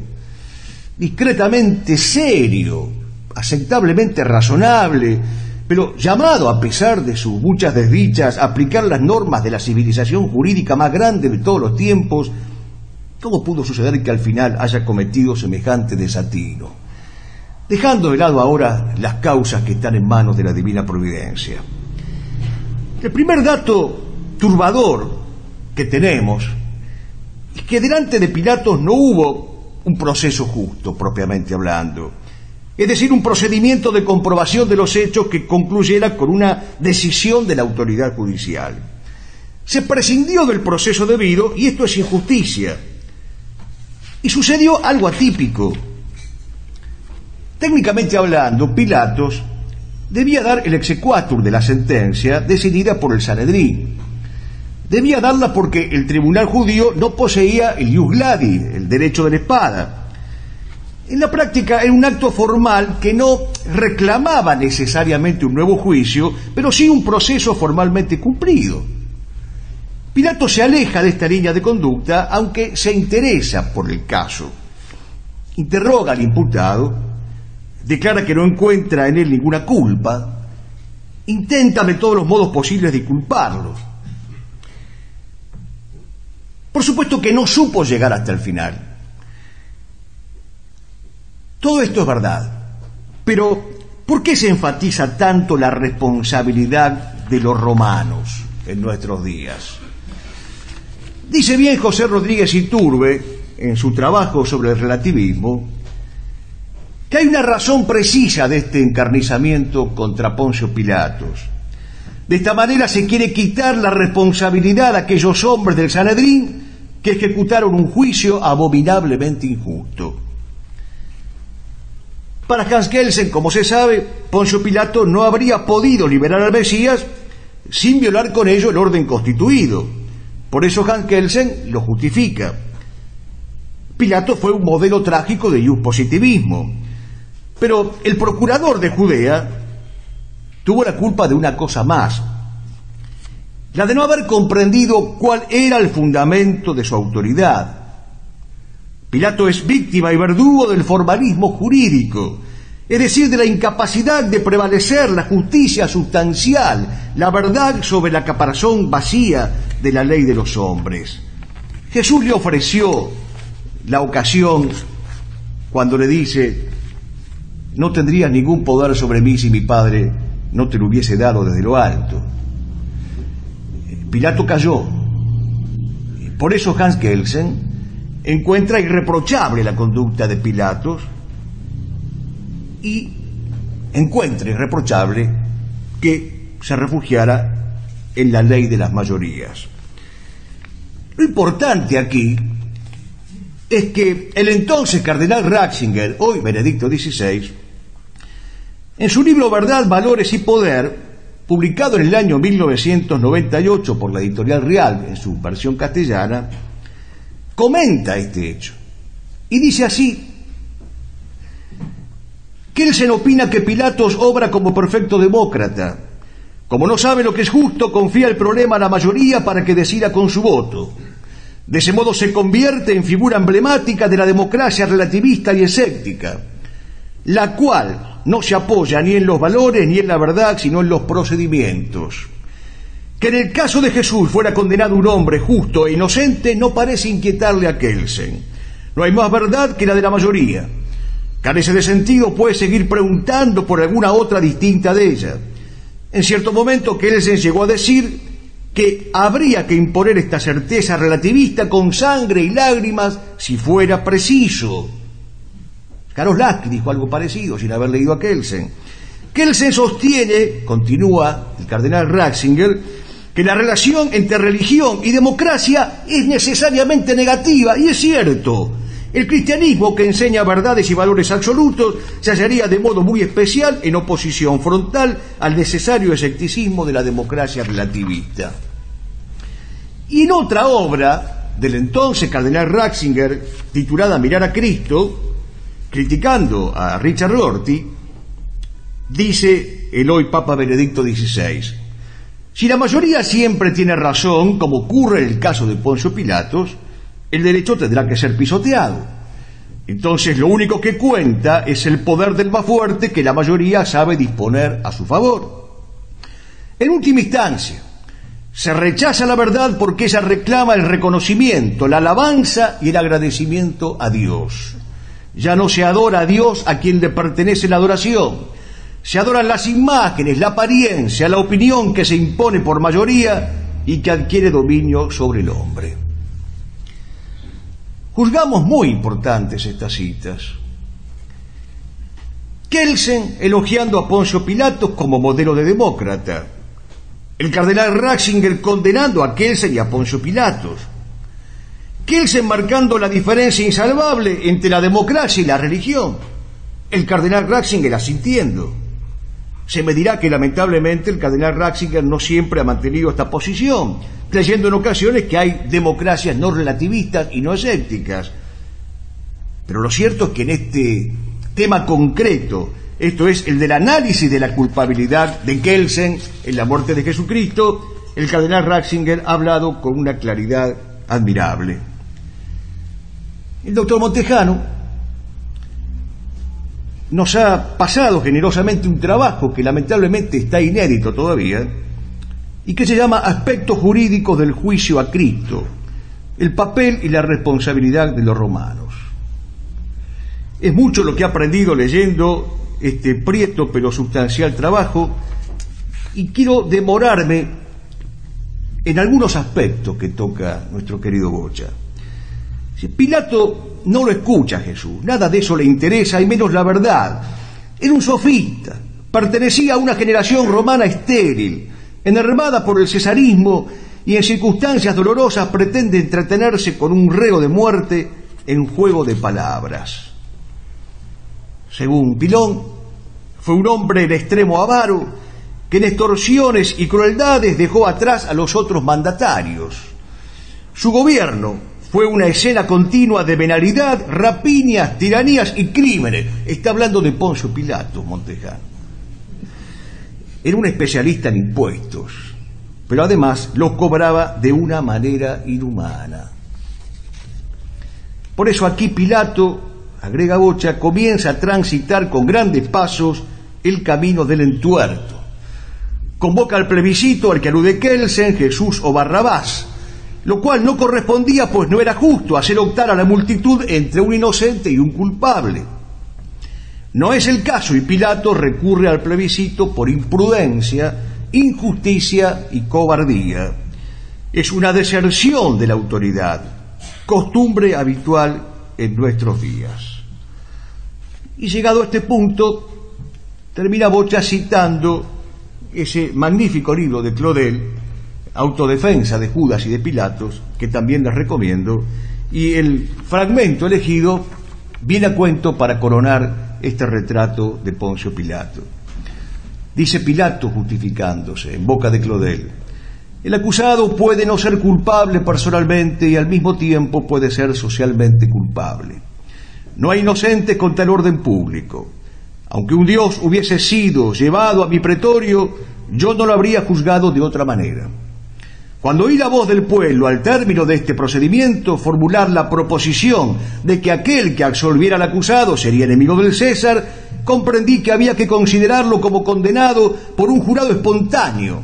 discretamente serio, aceptablemente razonable, pero llamado, a pesar de sus muchas desdichas, a aplicar las normas de la civilización jurídica más grande de todos los tiempos, cómo pudo suceder que al final haya cometido semejante desatino? Dejando de lado ahora las causas que están en manos de la divina providencia. El primer dato turbador que tenemos es que delante de Pilatos no hubo un proceso justo, propiamente hablando. Es decir, un procedimiento de comprobación de los hechos que concluyera con una decisión de la autoridad judicial. Se prescindió del proceso debido y esto es injusticia. Y sucedió algo atípico. Técnicamente hablando, Pilatos debía dar el exequatur de la sentencia decidida por el Sanedrín. Debía darla porque el tribunal judío no poseía el ius gladi, el derecho de la espada. En la práctica era un acto formal que no reclamaba necesariamente un nuevo juicio, pero sí un proceso formalmente cumplido. Pilato se aleja de esta línea de conducta, aunque se interesa por el caso. Interroga al imputado, declara que no encuentra en él ninguna culpa, intenta de todos los modos posibles disculparlo. Por supuesto que no supo llegar hasta el final. Todo esto es verdad, pero ¿por qué se enfatiza tanto la responsabilidad de los romanos en nuestros días? Dice bien José Rodríguez Iturbe, en su trabajo sobre el relativismo, que hay una razón precisa de este encarnizamiento contra Poncio Pilatos. De esta manera se quiere quitar la responsabilidad a aquellos hombres del Sanedrín que ejecutaron un juicio abominablemente injusto. Para Hans Kelsen, como se sabe, Poncio Pilato no habría podido liberar al Mesías sin violar con ello el orden constituido. Por eso Hans Kelsen lo justifica. Pilato fue un modelo trágico de iuspositivismo, pero el procurador de Judea tuvo la culpa de una cosa más, la de no haber comprendido cuál era el fundamento de su autoridad. Pilato es víctima y verdugo del formalismo jurídico, es decir, de la incapacidad de prevalecer la justicia sustancial, la verdad sobre la caparazón vacía de la ley de los hombres. Jesús le ofreció la ocasión cuando le dice: no tendrías ningún poder sobre mí si mi Padre no te lo hubiese dado desde lo alto. Pilato cayó. Por eso Hans Kelsen encuentra irreprochable la conducta de Pilatos y encuentra irreprochable que se refugiara en la ley de las mayorías. Lo importante aquí es que el entonces cardenal Ratzinger, hoy Benedicto XVI, en su libro Verdad, Valores y Poder, publicado en el año 1998 por la editorial Real en su versión castellana, comenta este hecho y dice así: Kelsen opina que Pilatos obra como perfecto demócrata. Como no sabe lo que es justo, confía el problema a la mayoría para que decida con su voto. De ese modo se convierte en figura emblemática de la democracia relativista y escéptica, la cual no se apoya ni en los valores ni en la verdad, sino en los procedimientos. Que en el caso de Jesús fuera condenado un hombre justo e inocente no parece inquietarle a Kelsen. No hay más verdad que la de la mayoría. Carece de sentido, puede seguir preguntando por alguna otra distinta de ella. En cierto momento Kelsen llegó a decir que habría que imponer esta certeza relativista con sangre y lágrimas si fuera preciso. Karolak dijo algo parecido sin haber leído a Kelsen. Kelsen sostiene, continúa el cardenal Ratzinger, que la relación entre religión y democracia es necesariamente negativa, y es cierto. El cristianismo, que enseña verdades y valores absolutos, se hallaría de modo muy especial en oposición frontal al necesario escepticismo de la democracia relativista. Y en otra obra del entonces cardenal Ratzinger, titulada Mirar a Cristo, criticando a Richard Rorty, dice el hoy Papa Benedicto XVI: si la mayoría siempre tiene razón, como ocurre en el caso de Poncio Pilatos, el derecho tendrá que ser pisoteado. Entonces lo único que cuenta es el poder del más fuerte, que la mayoría sabe disponer a su favor. En última instancia, se rechaza la verdad porque ella reclama el reconocimiento, la alabanza y el agradecimiento a Dios. Ya no se adora a Dios a quien le pertenece la adoración. Se adoran las imágenes, la apariencia, la opinión que se impone por mayoría y que adquiere dominio sobre el hombre. Juzgamos muy importantes estas citas. Kelsen elogiando a Poncio Pilatos como modelo de demócrata. El cardenal Ratzinger condenando a Kelsen y a Poncio Pilatos. Kelsen marcando la diferencia insalvable entre la democracia y la religión. El cardenal Ratzinger asintiendo. Se me dirá que lamentablemente el cardenal Ratzinger no siempre ha mantenido esta posición, creyendo en ocasiones que hay democracias no relativistas y no escépticas. Pero lo cierto es que en este tema concreto, esto es el del análisis de la culpabilidad de Kelsen en la muerte de Jesucristo, el cardenal Ratzinger ha hablado con una claridad admirable. El doctor Montejano nos ha pasado generosamente un trabajo que lamentablemente está inédito todavía y que se llama Aspectos jurídicos del juicio a Cristo, el papel y la responsabilidad de los romanos. Es mucho lo que he aprendido leyendo este prieto pero sustancial trabajo, y quiero demorarme en algunos aspectos que toca nuestro querido Bocha. Pilato no lo escucha a Jesús, nada de eso le interesa, y menos la verdad. Era un sofista, pertenecía a una generación romana estéril, enervada por el cesarismo, y en circunstancias dolorosas pretende entretenerse con un reo de muerte en juego de palabras. Según Pilón, fue un hombre de extremo avaro que en extorsiones y crueldades dejó atrás a los otros mandatarios. Su gobierno fue una escena continua de venalidad, rapiñas, tiranías y crímenes. Está hablando de Poncio Pilatos, Montejano. Era un especialista en impuestos, pero además los cobraba de una manera inhumana. Por eso aquí Pilato, agrega Bocha, comienza a transitar con grandes pasos el camino del entuerto. Convoca al plebiscito al que alude Kelsen, Jesús o Barrabás, lo cual no correspondía, pues no era justo hacer optar a la multitud entre un inocente y un culpable. No es el caso, y Pilato recurre al plebiscito por imprudencia, injusticia y cobardía. Es una deserción de la autoridad, costumbre habitual en nuestros días. Y llegado a este punto, termina Bocha citando ese magnífico libro de Claudel, Autodefensa de Judas y de Pilatos, que también les recomiendo, y el fragmento elegido viene a cuento para coronar este retrato de Poncio Pilato. Dice Pilato justificándose en boca de Claudel: el acusado puede no ser culpable personalmente y al mismo tiempo puede ser socialmente culpable. No hay inocentes con tal orden público. Aunque un dios hubiese sido llevado a mi pretorio, yo no lo habría juzgado de otra manera. Cuando oí la voz del pueblo al término de este procedimiento formular la proposición de que aquel que absolviera al acusado sería enemigo del César, comprendí que había que considerarlo como condenado por un jurado espontáneo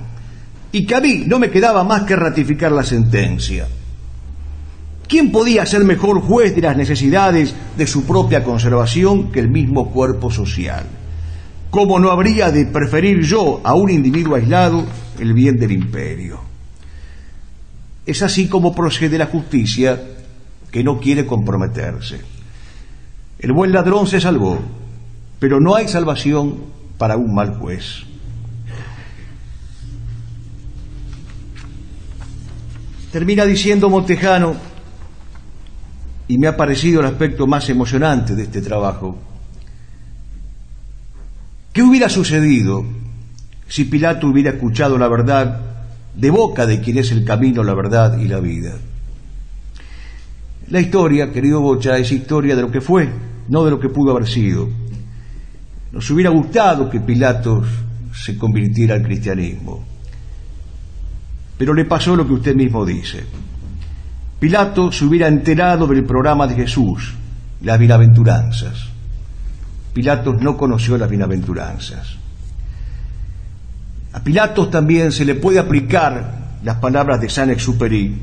y que a mí no me quedaba más que ratificar la sentencia. ¿Quién podía ser mejor juez de las necesidades de su propia conservación que el mismo cuerpo social? ¿Cómo no habría de preferir yo a un individuo aislado el bien del imperio? Es así como procede la justicia, que no quiere comprometerse. El buen ladrón se salvó, pero no hay salvación para un mal juez. Termina diciendo Montejano, y me ha parecido el aspecto más emocionante de este trabajo: ¿qué hubiera sucedido si Pilato hubiera escuchado la verdad de boca de quien es el camino, la verdad y la vida? La historia, querido Bocha, es historia de lo que fue, no de lo que pudo haber sido. Nos hubiera gustado que Pilato se convirtiera al cristianismo, pero le pasó lo que usted mismo dice. Pilato se hubiera enterado del programa de Jesús, las bienaventuranzas. Pilatos no conoció las bienaventuranzas. A Pilatos también se le puede aplicar las palabras de Saint-Exupéry: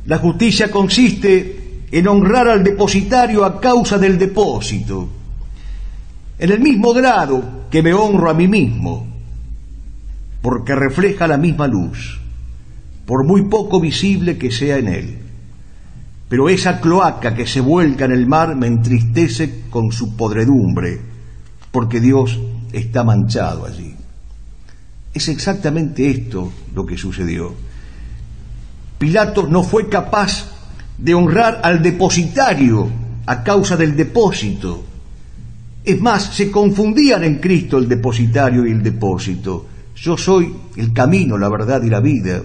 la justicia consiste en honrar al depositario a causa del depósito, en el mismo grado que me honro a mí mismo, porque refleja la misma luz, por muy poco visible que sea en él. Pero esa cloaca que se vuelca en el mar me entristece con su podredumbre, porque Dios está manchado allí. Es exactamente esto lo que sucedió. Pilatos no fue capaz de honrar al depositario a causa del depósito. Es más, se confundían en Cristo el depositario y el depósito. Yo soy el camino, la verdad y la vida.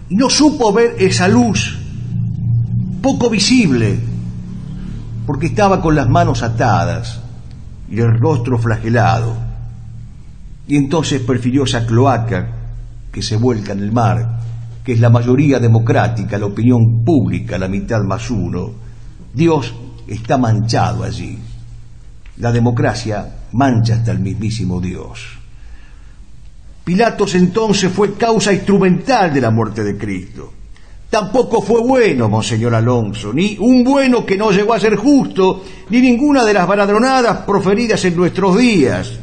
Y no supo ver esa luz poco visible, porque estaba con las manos atadas y el rostro flagelado. Y entonces prefirió esa cloaca que se vuelca en el mar, que es la mayoría democrática, la opinión pública, la mitad más uno. Dios está manchado allí. La democracia mancha hasta el mismísimo Dios. Pilatos entonces fue causa instrumental de la muerte de Cristo. Tampoco fue bueno, Monseñor Alonso, ni un bueno que no llegó a ser justo, ni ninguna de las baladronadas proferidas en nuestros días.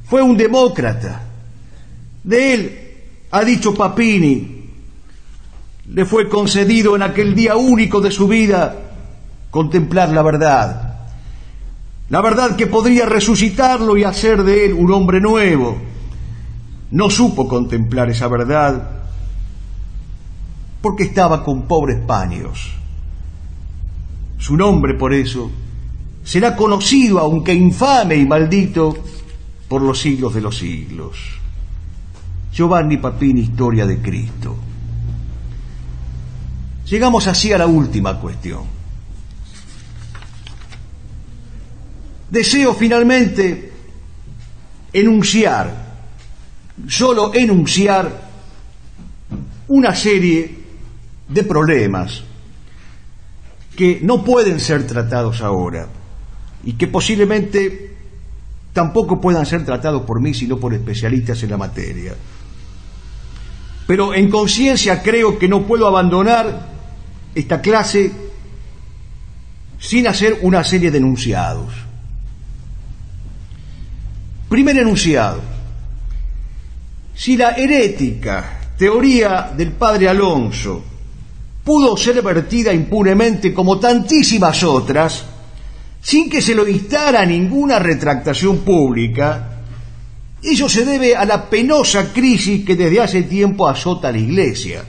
Fue un demócrata. De él, ha dicho Papini, le fue concedido en aquel día único de su vida contemplar la verdad que podría resucitarlo y hacer de él un hombre nuevo. No supo contemplar esa verdad porque estaba con pobres paños. Su nombre, por eso, será conocido, aunque infame y maldito, por los siglos de los siglos. Giovanni Papini, Historia de Cristo. Llegamos así a la última cuestión. Deseo finalmente enunciar, solo enunciar, una serie de problemas que no pueden ser tratados ahora y que posiblemente tampoco puedan ser tratados por mí, sino por especialistas en la materia. Pero en conciencia creo que no puedo abandonar esta clase sin hacer una serie de enunciados. Primer enunciado: si la herética teoría del padre Alonso pudo ser vertida impunemente como tantísimas otras, sin que se lo instara a ninguna retractación pública, ello se debe a la penosa crisis que desde hace tiempo azota a la Iglesia.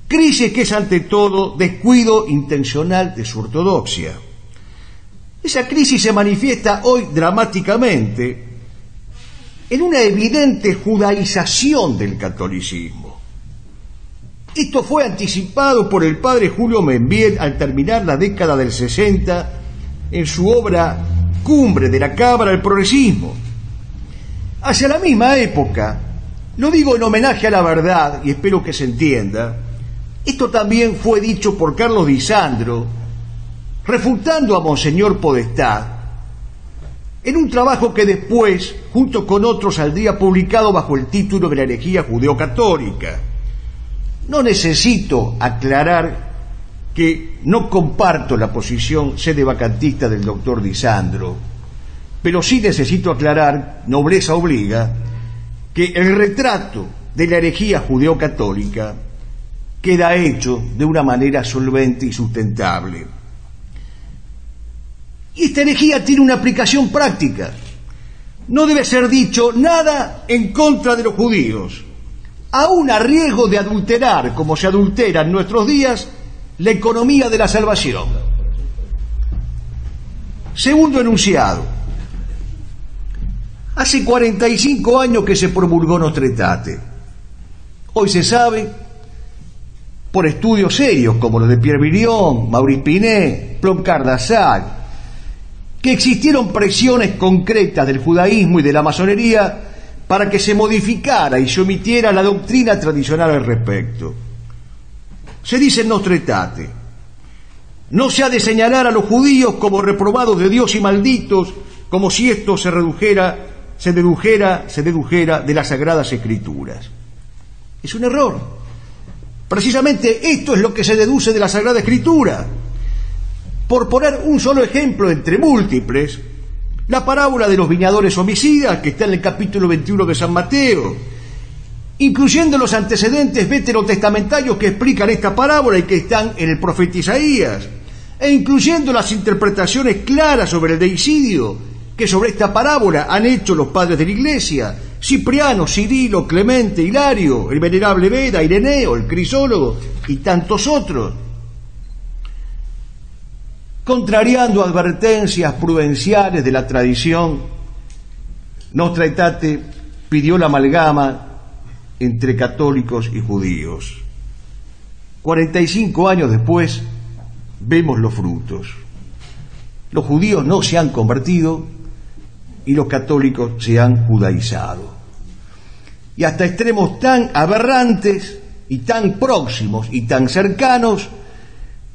Crisis que es ante todo descuido intencional de su ortodoxia. Esa crisis se manifiesta hoy dramáticamente en una evidente judaización del catolicismo. Esto fue anticipado por el padre Julio Membiel al terminar la década del 60 en su obra Cumbre de la Cámara del Progresismo. Hacia la misma época, lo digo en homenaje a la verdad y espero que se entienda, esto también fue dicho por Carlos Di Sandro, refutando a Monseñor Podestá, en un trabajo que después, junto con otros, saldría publicado bajo el título de la herejía judeocatólica. No necesito aclarar que no comparto la posición sedevacantista del doctor Di Sandro, pero sí necesito aclarar, nobleza obliga, que el retrato de la herejía judeocatólica queda hecho de una manera solvente y sustentable. Y esta herejía tiene una aplicación práctica. No debe ser dicho nada en contra de los judíos, aún a riesgo de adulterar, como se adultera en nuestros días, la economía de la salvación. Segundo enunciado. Hace 45 años que se promulgó Nostra Aetate. Hoy se sabe, por estudios serios como los de Pierre Virion, Maurice Pinet, Plon Cardassac, que existieron presiones concretas del judaísmo y de la masonería para que se modificara y se omitiera la doctrina tradicional al respecto. Se dice en Nostra Aetate: no se ha de señalar a los judíos como reprobados de Dios y malditos, como si esto se dedujera de las Sagradas Escrituras. Es un error. Precisamente esto es lo que se deduce de la Sagrada Escritura. Por poner un solo ejemplo entre múltiples, la parábola de los viñadores homicidas, que está en el capítulo 21 de San Mateo, incluyendo los antecedentes veterotestamentarios que explican esta parábola y que están en el profeta Isaías, e incluyendo las interpretaciones claras sobre el deicidio que sobre esta parábola han hecho los padres de la Iglesia: Cipriano, Cirilo, Clemente, Hilario, el venerable Beda, Ireneo, el Crisólogo y tantos otros. Contrariando advertencias prudenciales de la tradición, Nostra Aetate pidió la amalgama entre católicos y judíos. 45 años después, vemos los frutos. Los judíos no se han convertido y los católicos se han judaizado. Y hasta extremos tan aberrantes y tan próximos y tan cercanos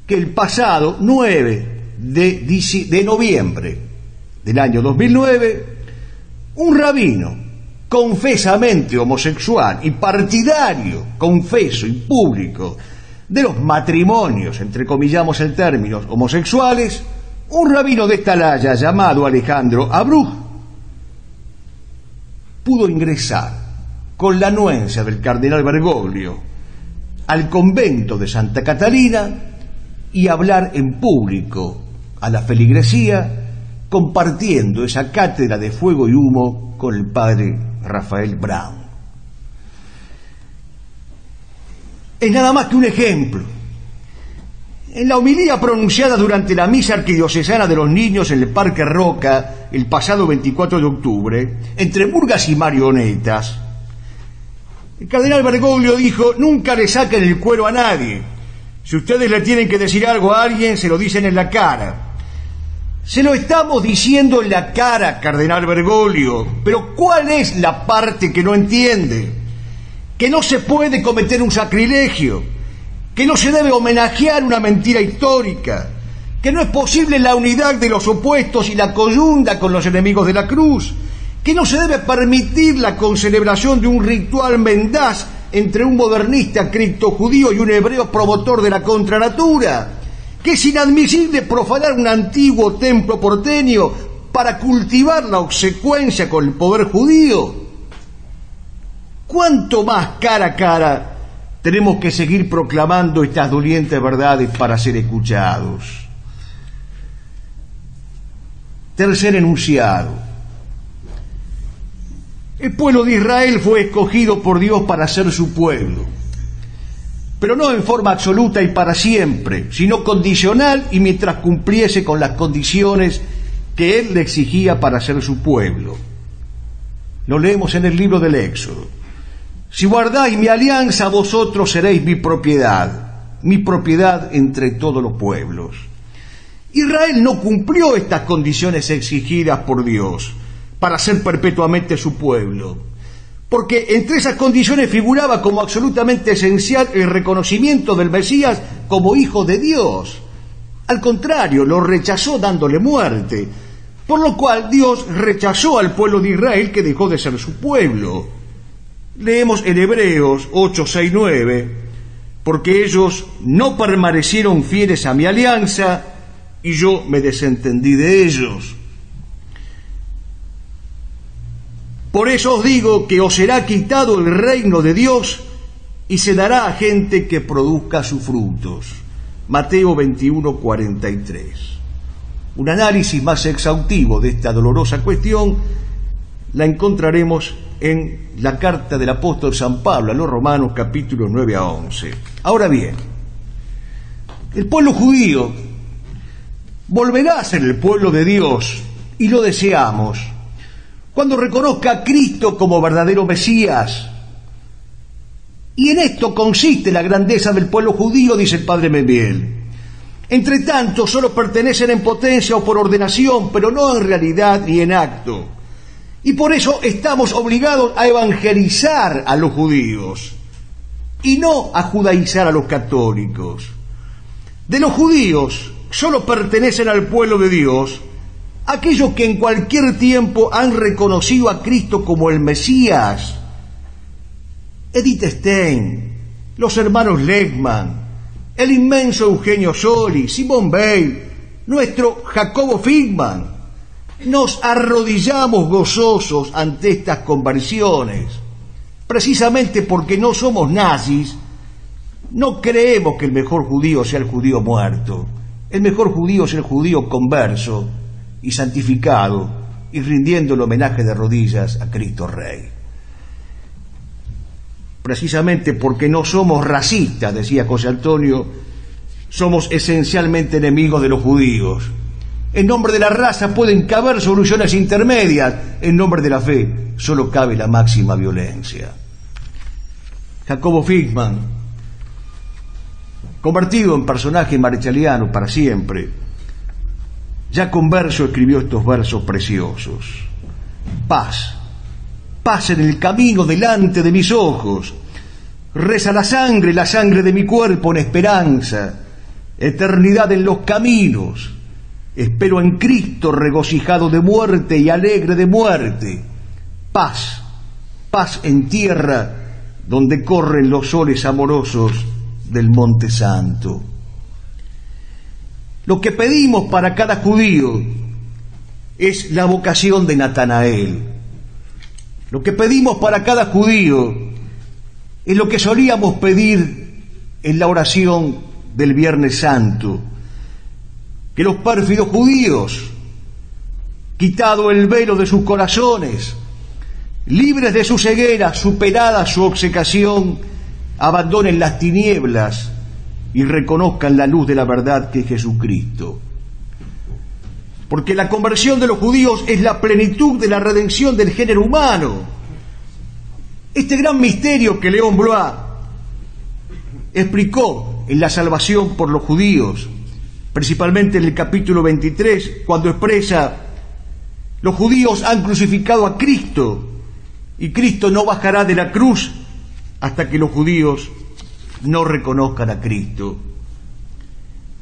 que el pasado 9 de noviembre del año 2009, un rabino confesamente homosexual y partidario, confeso y público, de los matrimonios, entrecomillamos el término, homosexuales, un rabino de Atalaya llamado Alejandro Abruj, pudo ingresar con la anuencia del cardenal Bergoglio al convento de Santa Catalina y hablar en público a la feligresía, compartiendo esa cátedra de fuego y humo con el padre Rafael Brown. Es nada más que un ejemplo. En la homilía pronunciada durante la misa arquidiocesana de los niños en el Parque Roca el pasado 24 de octubre, entre murgas y marionetas, el cardenal Bergoglio dijo: nunca le saquen el cuero a nadie. Si ustedes le tienen que decir algo a alguien, se lo dicen en la cara. Se lo estamos diciendo en la cara, cardenal Bergoglio, pero ¿cuál es la parte que no entiende? Que no se puede cometer un sacrilegio, que no se debe homenajear una mentira histórica, que no es posible la unidad de los opuestos y la coyunda con los enemigos de la cruz, que no se debe permitir la concelebración de un ritual mendaz entre un modernista criptojudío y un hebreo promotor de la contranatura, que es inadmisible profanar un antiguo templo porteño para cultivar la obsecuencia con el poder judío. ¿Cuánto más cara a cara tenemos que seguir proclamando estas dolientes verdades para ser escuchados? Tercer enunciado. El pueblo de Israel fue escogido por Dios para ser su pueblo, pero no en forma absoluta y para siempre, sino condicional y mientras cumpliese con las condiciones que Él le exigía para ser su pueblo. Lo leemos en el libro del Éxodo. Si guardáis mi alianza, vosotros seréis mi propiedad entre todos los pueblos. Israel no cumplió estas condiciones exigidas por Dios para ser perpetuamente su pueblo, porque entre esas condiciones figuraba como absolutamente esencial el reconocimiento del Mesías como hijo de Dios. Al contrario, lo rechazó dándole muerte, por lo cual Dios rechazó al pueblo de Israel, que dejó de ser su pueblo. Leemos en Hebreos 8, 6, 9, porque ellos no permanecieron fieles a mi alianza y yo me desentendí de ellos. Por eso os digo que os será quitado el reino de Dios y se dará a gente que produzca sus frutos. Mateo 21, 43. Un análisis más exhaustivo de esta dolorosa cuestión la encontraremos en la carta del apóstol San Pablo a los Romanos, capítulos 9 a 11. Ahora bien, el pueblo judío volverá a ser el pueblo de Dios, y lo deseamos, cuando reconozca a Cristo como verdadero Mesías. Y en esto consiste la grandeza del pueblo judío, dice el padre Membiel. Entre tanto, solo pertenecen en potencia o por ordenación, pero no en realidad ni en acto. Y por eso estamos obligados a evangelizar a los judíos y no a judaizar a los católicos. De los judíos solo pertenecen al pueblo de Dios aquellos que en cualquier tiempo han reconocido a Cristo como el Mesías. Edith Stein, los hermanos Lehmann, el inmenso Eugenio Soli, Simone Weil, nuestro Jacobo Figman. Nos arrodillamos gozosos ante estas conversiones. Precisamente porque no somos nazis, no creemos que el mejor judío sea el judío muerto. El mejor judío es el judío converso y santificado y rindiendo el homenaje de rodillas a Cristo Rey. Precisamente porque no somos racistas, decía José Antonio, somos esencialmente enemigos de los judíos. En nombre de la raza pueden caber soluciones intermedias, en nombre de la fe solo cabe la máxima violencia. Jacobo Figman, convertido en personaje marechaliano para siempre, ya converso escribió estos versos preciosos. Paz, paz en el camino delante de mis ojos, reza la sangre de mi cuerpo en esperanza, eternidad en los caminos, espero en Cristo regocijado de muerte y alegre de muerte, paz, paz en tierra donde corren los soles amorosos del Monte Santo. Lo que pedimos para cada judío es la vocación de Natanael. Lo que pedimos para cada judío es lo que solíamos pedir en la oración del Viernes Santo, que los pérfidos judíos, quitado el velo de sus corazones, libres de su ceguera, superada su obcecación, abandonen las tinieblas y reconozcan la luz de la verdad que es Jesucristo. Porque la conversión de los judíos es la plenitud de la redención del género humano. Este gran misterio que León Blois explicó en la salvación por los judíos, principalmente en el capítulo 23, cuando expresa: los judíos han crucificado a Cristo y Cristo no bajará de la cruz hasta que los judíos no reconozcan a Cristo.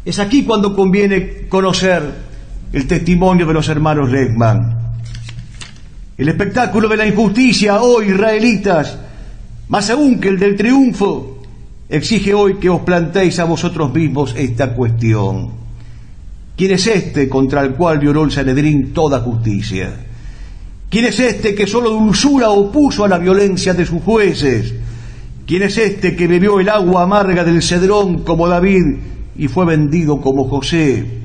Es aquí cuando conviene conocer el testimonio de los hermanos Lehmann. El espectáculo de la injusticia, hoy israelitas, más aún que el del triunfo, exige hoy que os planteéis a vosotros mismos esta cuestión: ¿quién es este contra el cual violó el Sanedrín toda justicia? ¿Quién es este que solo dulzura opuso a la violencia de sus jueces? ¿Quién es este que bebió el agua amarga del Cedrón como David y fue vendido como José?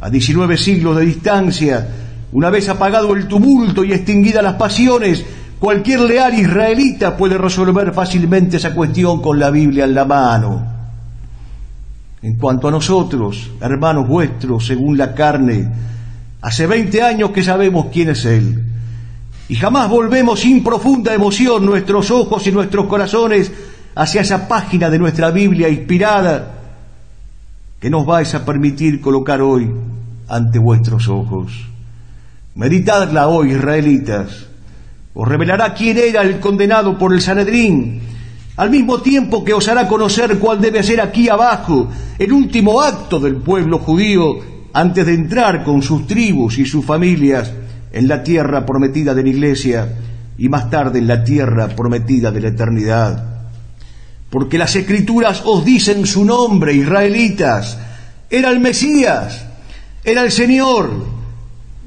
A 19 siglos de distancia, una vez apagado el tumulto y extinguidas las pasiones, cualquier leal israelita puede resolver fácilmente esa cuestión con la Biblia en la mano. En cuanto a nosotros, hermanos vuestros, según la carne, hace 20 años que sabemos quién es Él, y jamás volvemos sin profunda emoción nuestros ojos y nuestros corazones hacia esa página de nuestra Biblia inspirada que nos vais a permitir colocar hoy ante vuestros ojos. Meditadla hoy, israelitas. Os revelará quién era el condenado por el Sanedrín, al mismo tiempo que os hará conocer cuál debe ser aquí abajo el último acto del pueblo judío antes de entrar con sus tribus y sus familias en la tierra prometida de la Iglesia y más tarde en la tierra prometida de la eternidad. Porque las Escrituras os dicen su nombre, israelitas: era el Mesías, era el Señor,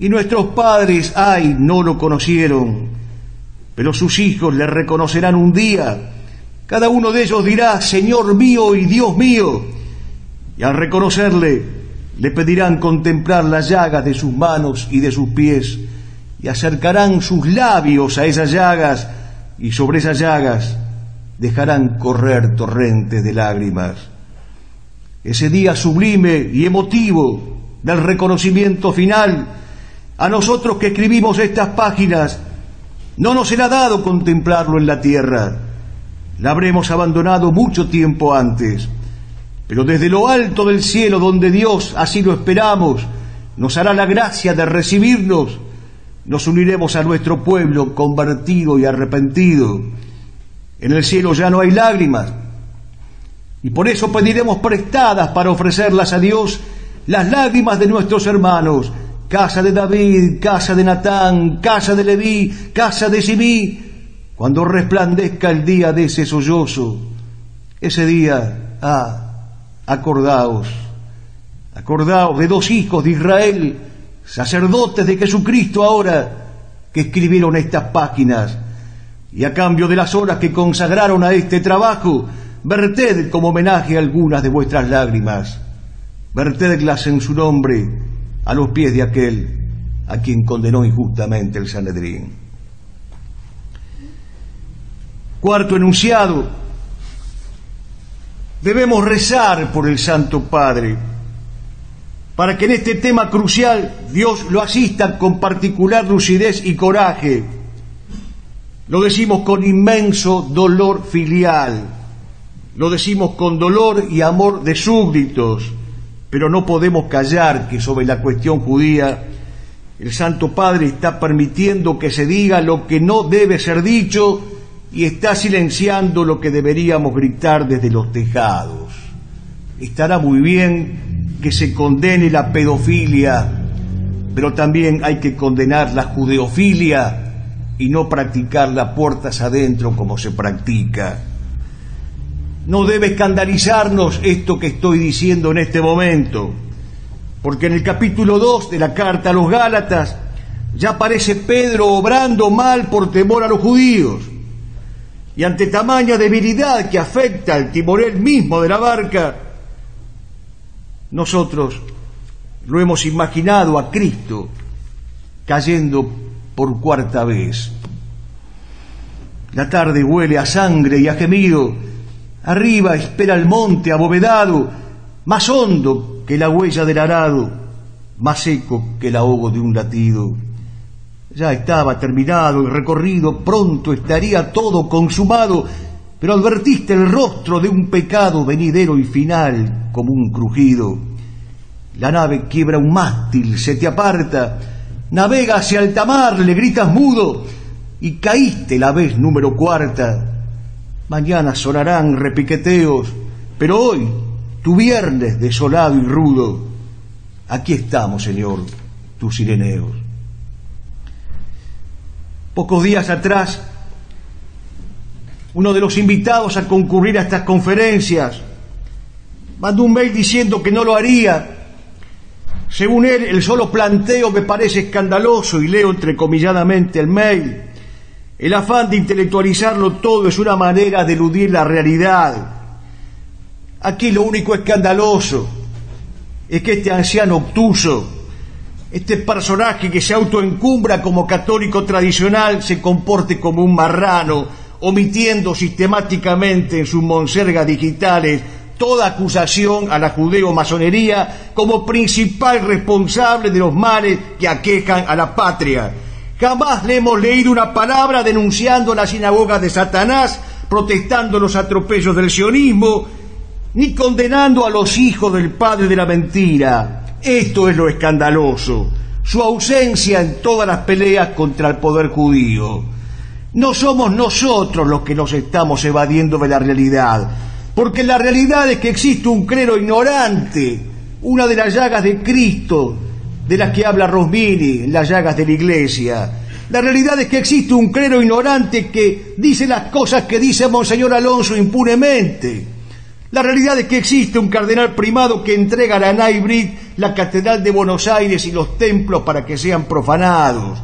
y nuestros padres, ay, no lo conocieron, pero sus hijos le reconocerán un día. Cada uno de ellos dirá: Señor mío y Dios mío, y al reconocerle le pedirán contemplar las llagas de sus manos y de sus pies, y acercarán sus labios a esas llagas, y sobre esas llagas dejarán correr torrentes de lágrimas. Ese día sublime y emotivo del reconocimiento final, a nosotros que escribimos estas páginas, no nos será dado contemplarlo en la tierra. La habremos abandonado mucho tiempo antes, pero desde lo alto del cielo, donde Dios, así lo esperamos, nos hará la gracia de recibirnos, nos uniremos a nuestro pueblo convertido y arrepentido. En el cielo ya no hay lágrimas, y por eso pediremos prestadas para ofrecerlas a Dios las lágrimas de nuestros hermanos, casa de David, casa de Natán, casa de Leví, casa de Simí, cuando resplandezca el día de ese sollozo. Ese día, acordaos de 2 hijos de Israel, sacerdotes de Jesucristo ahora, que escribieron estas páginas, y a cambio de las horas que consagraron a este trabajo, verted como homenaje algunas de vuestras lágrimas, vertedlas en su nombre a los pies de aquel a quien condenó injustamente el Sanedrín. Cuarto enunciado: debemos rezar por el Santo Padre, para que en este tema crucial Dios lo asista con particular lucidez y coraje. Lo decimos con inmenso dolor filial, lo decimos con dolor y amor de súbditos, pero no podemos callar que sobre la cuestión judía el Santo Padre está permitiendo que se diga lo que no debe ser dicho y está silenciando lo que deberíamos gritar desde los tejados. Estará muy bien que se condene la pedofilia, pero también hay que condenar la judeofilia y no practicarla puertas adentro como se practica. No debe escandalizarnos esto que estoy diciendo en este momento, porque en el capítulo 2 de la carta a los Gálatas ya aparece Pedro obrando mal por temor a los judíos, y ante tamaña debilidad que afecta al timonel mismo de la barca, nosotros lo hemos imaginado a Cristo cayendo por 4ª vez. La tarde huele a sangre y a gemido. Arriba espera el monte abovedado, más hondo que la huella del arado, más seco que el ahogo de un latido. Ya estaba terminado el recorrido, pronto estaría todo consumado, pero advertiste el rostro de un pecado venidero y final como un crujido. La nave quiebra un mástil, se te aparta, navega hacia alta mar, le gritas mudo, y caíste la vez número 4. Mañana sonarán repiqueteos, pero hoy, tu viernes desolado y rudo, aquí estamos, Señor, tus sireneos. Pocos días atrás, uno de los invitados a concurrir a estas conferencias mandó un mail diciendo que no lo haría. Según él, el solo planteo me parece escandaloso, y leo entrecomilladamente el mail: el afán de intelectualizarlo todo es una manera de eludir la realidad. Aquí lo único escandaloso es que este anciano obtuso, este personaje que se autoencumbra como católico tradicional, se comporte como un marrano, omitiendo sistemáticamente en sus monsergas digitales toda acusación a la judeo-masonería como principal responsable de los males que aquejan a la patria. Jamás le hemos leído una palabra denunciando la sinagoga de Satanás, protestando los atropellos del sionismo, ni condenando a los hijos del padre de la mentira. Esto es lo escandaloso, su ausencia en todas las peleas contra el poder judío. No somos nosotros los que nos estamos evadiendo de la realidad, porque la realidad es que existe un clero ignorante, una de las llagas de Cristo, de las que habla Rosmini en las llagas de la Iglesia. La realidad es que existe un clero ignorante que dice las cosas que dice Monseñor Alonso impunemente. La realidad es que existe un cardenal primado que entrega a la Naibrit la Catedral de Buenos Aires y los templos para que sean profanados.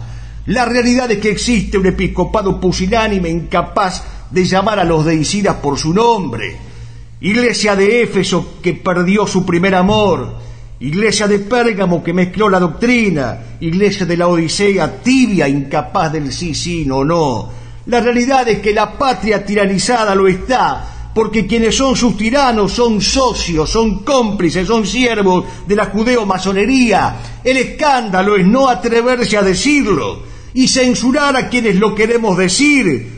La realidad es que existe un episcopado pusilánime incapaz de llamar a los deicidas por su nombre. Iglesia de Éfeso que perdió su primer amor. iglesia de Pérgamo que mezcló la doctrina, iglesia de la Odisea tibia, incapaz del sí, sí, no, no. La realidad es que la patria tiranizada lo está, porque quienes son sus tiranos son socios, son cómplices, son siervos de la judeo-masonería. El escándalo es no atreverse a decirlo y censurar a quienes lo queremos decir.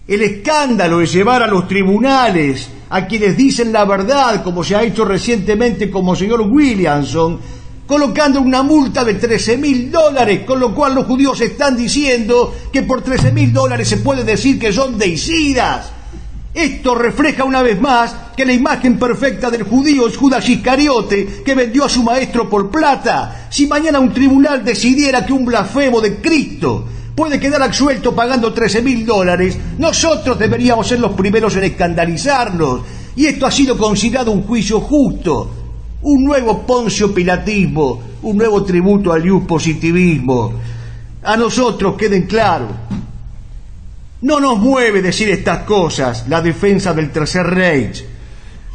El escándalo es llevar a los tribunales a quienes dicen la verdad, como se ha hecho recientemente como el señor Williamson, colocando una multa de $13.000, con lo cual los judíos están diciendo que por $13.000 se puede decir que son deicidas. Esto refleja una vez más que la imagen perfecta del judío es Judas Iscariote, que vendió a su maestro por plata. Si mañana un tribunal decidiera que un blasfemo de Cristo puede quedar absuelto pagando $13.000, nosotros deberíamos ser los primeros en escandalizarnos. Y esto ha sido considerado un juicio justo, un nuevo Poncio Pilatismo, un nuevo tributo al ius positivismo. A nosotros, queden claros, no nos mueve decir estas cosas, la defensa del Tercer Reich.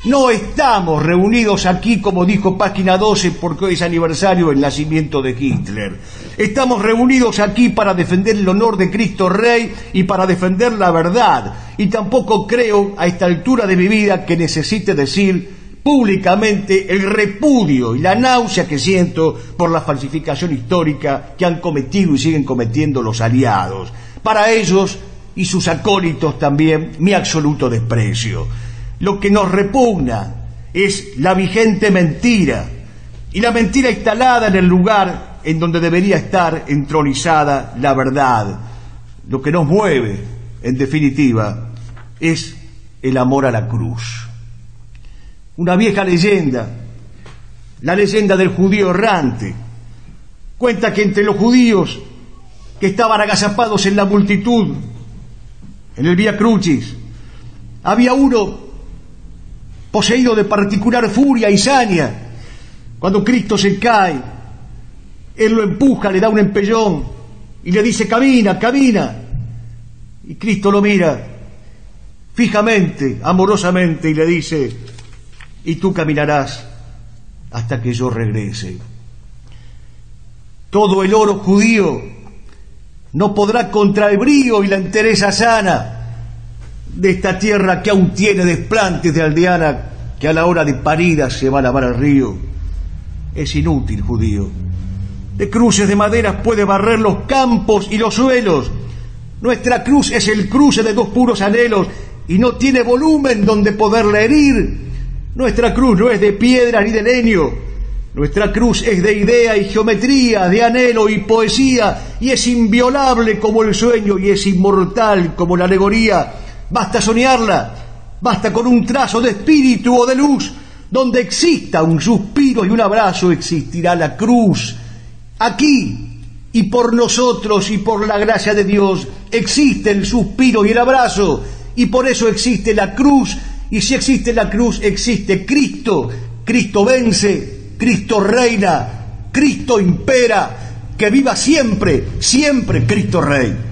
No estamos reunidos aquí, como dijo Página 12, porque hoy es aniversario del nacimiento de Hitler. Estamos reunidos aquí para defender el honor de Cristo Rey y para defender la verdad. Y tampoco creo, a esta altura de mi vida, que necesite decir públicamente el repudio y la náusea que siento por la falsificación histórica que han cometido y siguen cometiendo los aliados. Para ellos y sus acólitos también, mi absoluto desprecio. Lo que nos repugna es la vigente mentira, y la mentira instalada en el lugar en donde debería estar entronizada la verdad. Lo que nos mueve, en definitiva, es el amor a la cruz. Una vieja leyenda, la leyenda del judío errante, cuenta que entre los judíos que estaban agazapados en la multitud, en el Vía Crucis, había uno poseído de particular furia y saña. Cuando Cristo se cae, él lo empuja, le da un empellón y le dice: camina, camina. Y Cristo lo mira fijamente, amorosamente, y le dice: y tú caminarás hasta que yo regrese. Todo el oro judío no podrá contra el brío y la entereza sana de esta tierra que aún tiene desplantes de aldeana que a la hora de parida se va a lavar al río. Es inútil, judío. De cruces de maderas puede barrer los campos y los suelos. Nuestra cruz es el cruce de dos puros anhelos y no tiene volumen donde poderla herir. Nuestra cruz no es de piedra ni de leño. Nuestra cruz es de idea y geometría, de anhelo y poesía, y es inviolable como el sueño y es inmortal como la alegoría. Basta soñarla, basta con un trazo de espíritu o de luz. Donde exista un suspiro y un abrazo, existirá la cruz. Aquí, y por nosotros y por la gracia de Dios, existe el suspiro y el abrazo, y por eso existe la cruz. Y si existe la cruz, existe Cristo. Cristo vence, Cristo reina, Cristo impera. Que viva siempre, siempre Cristo Rey.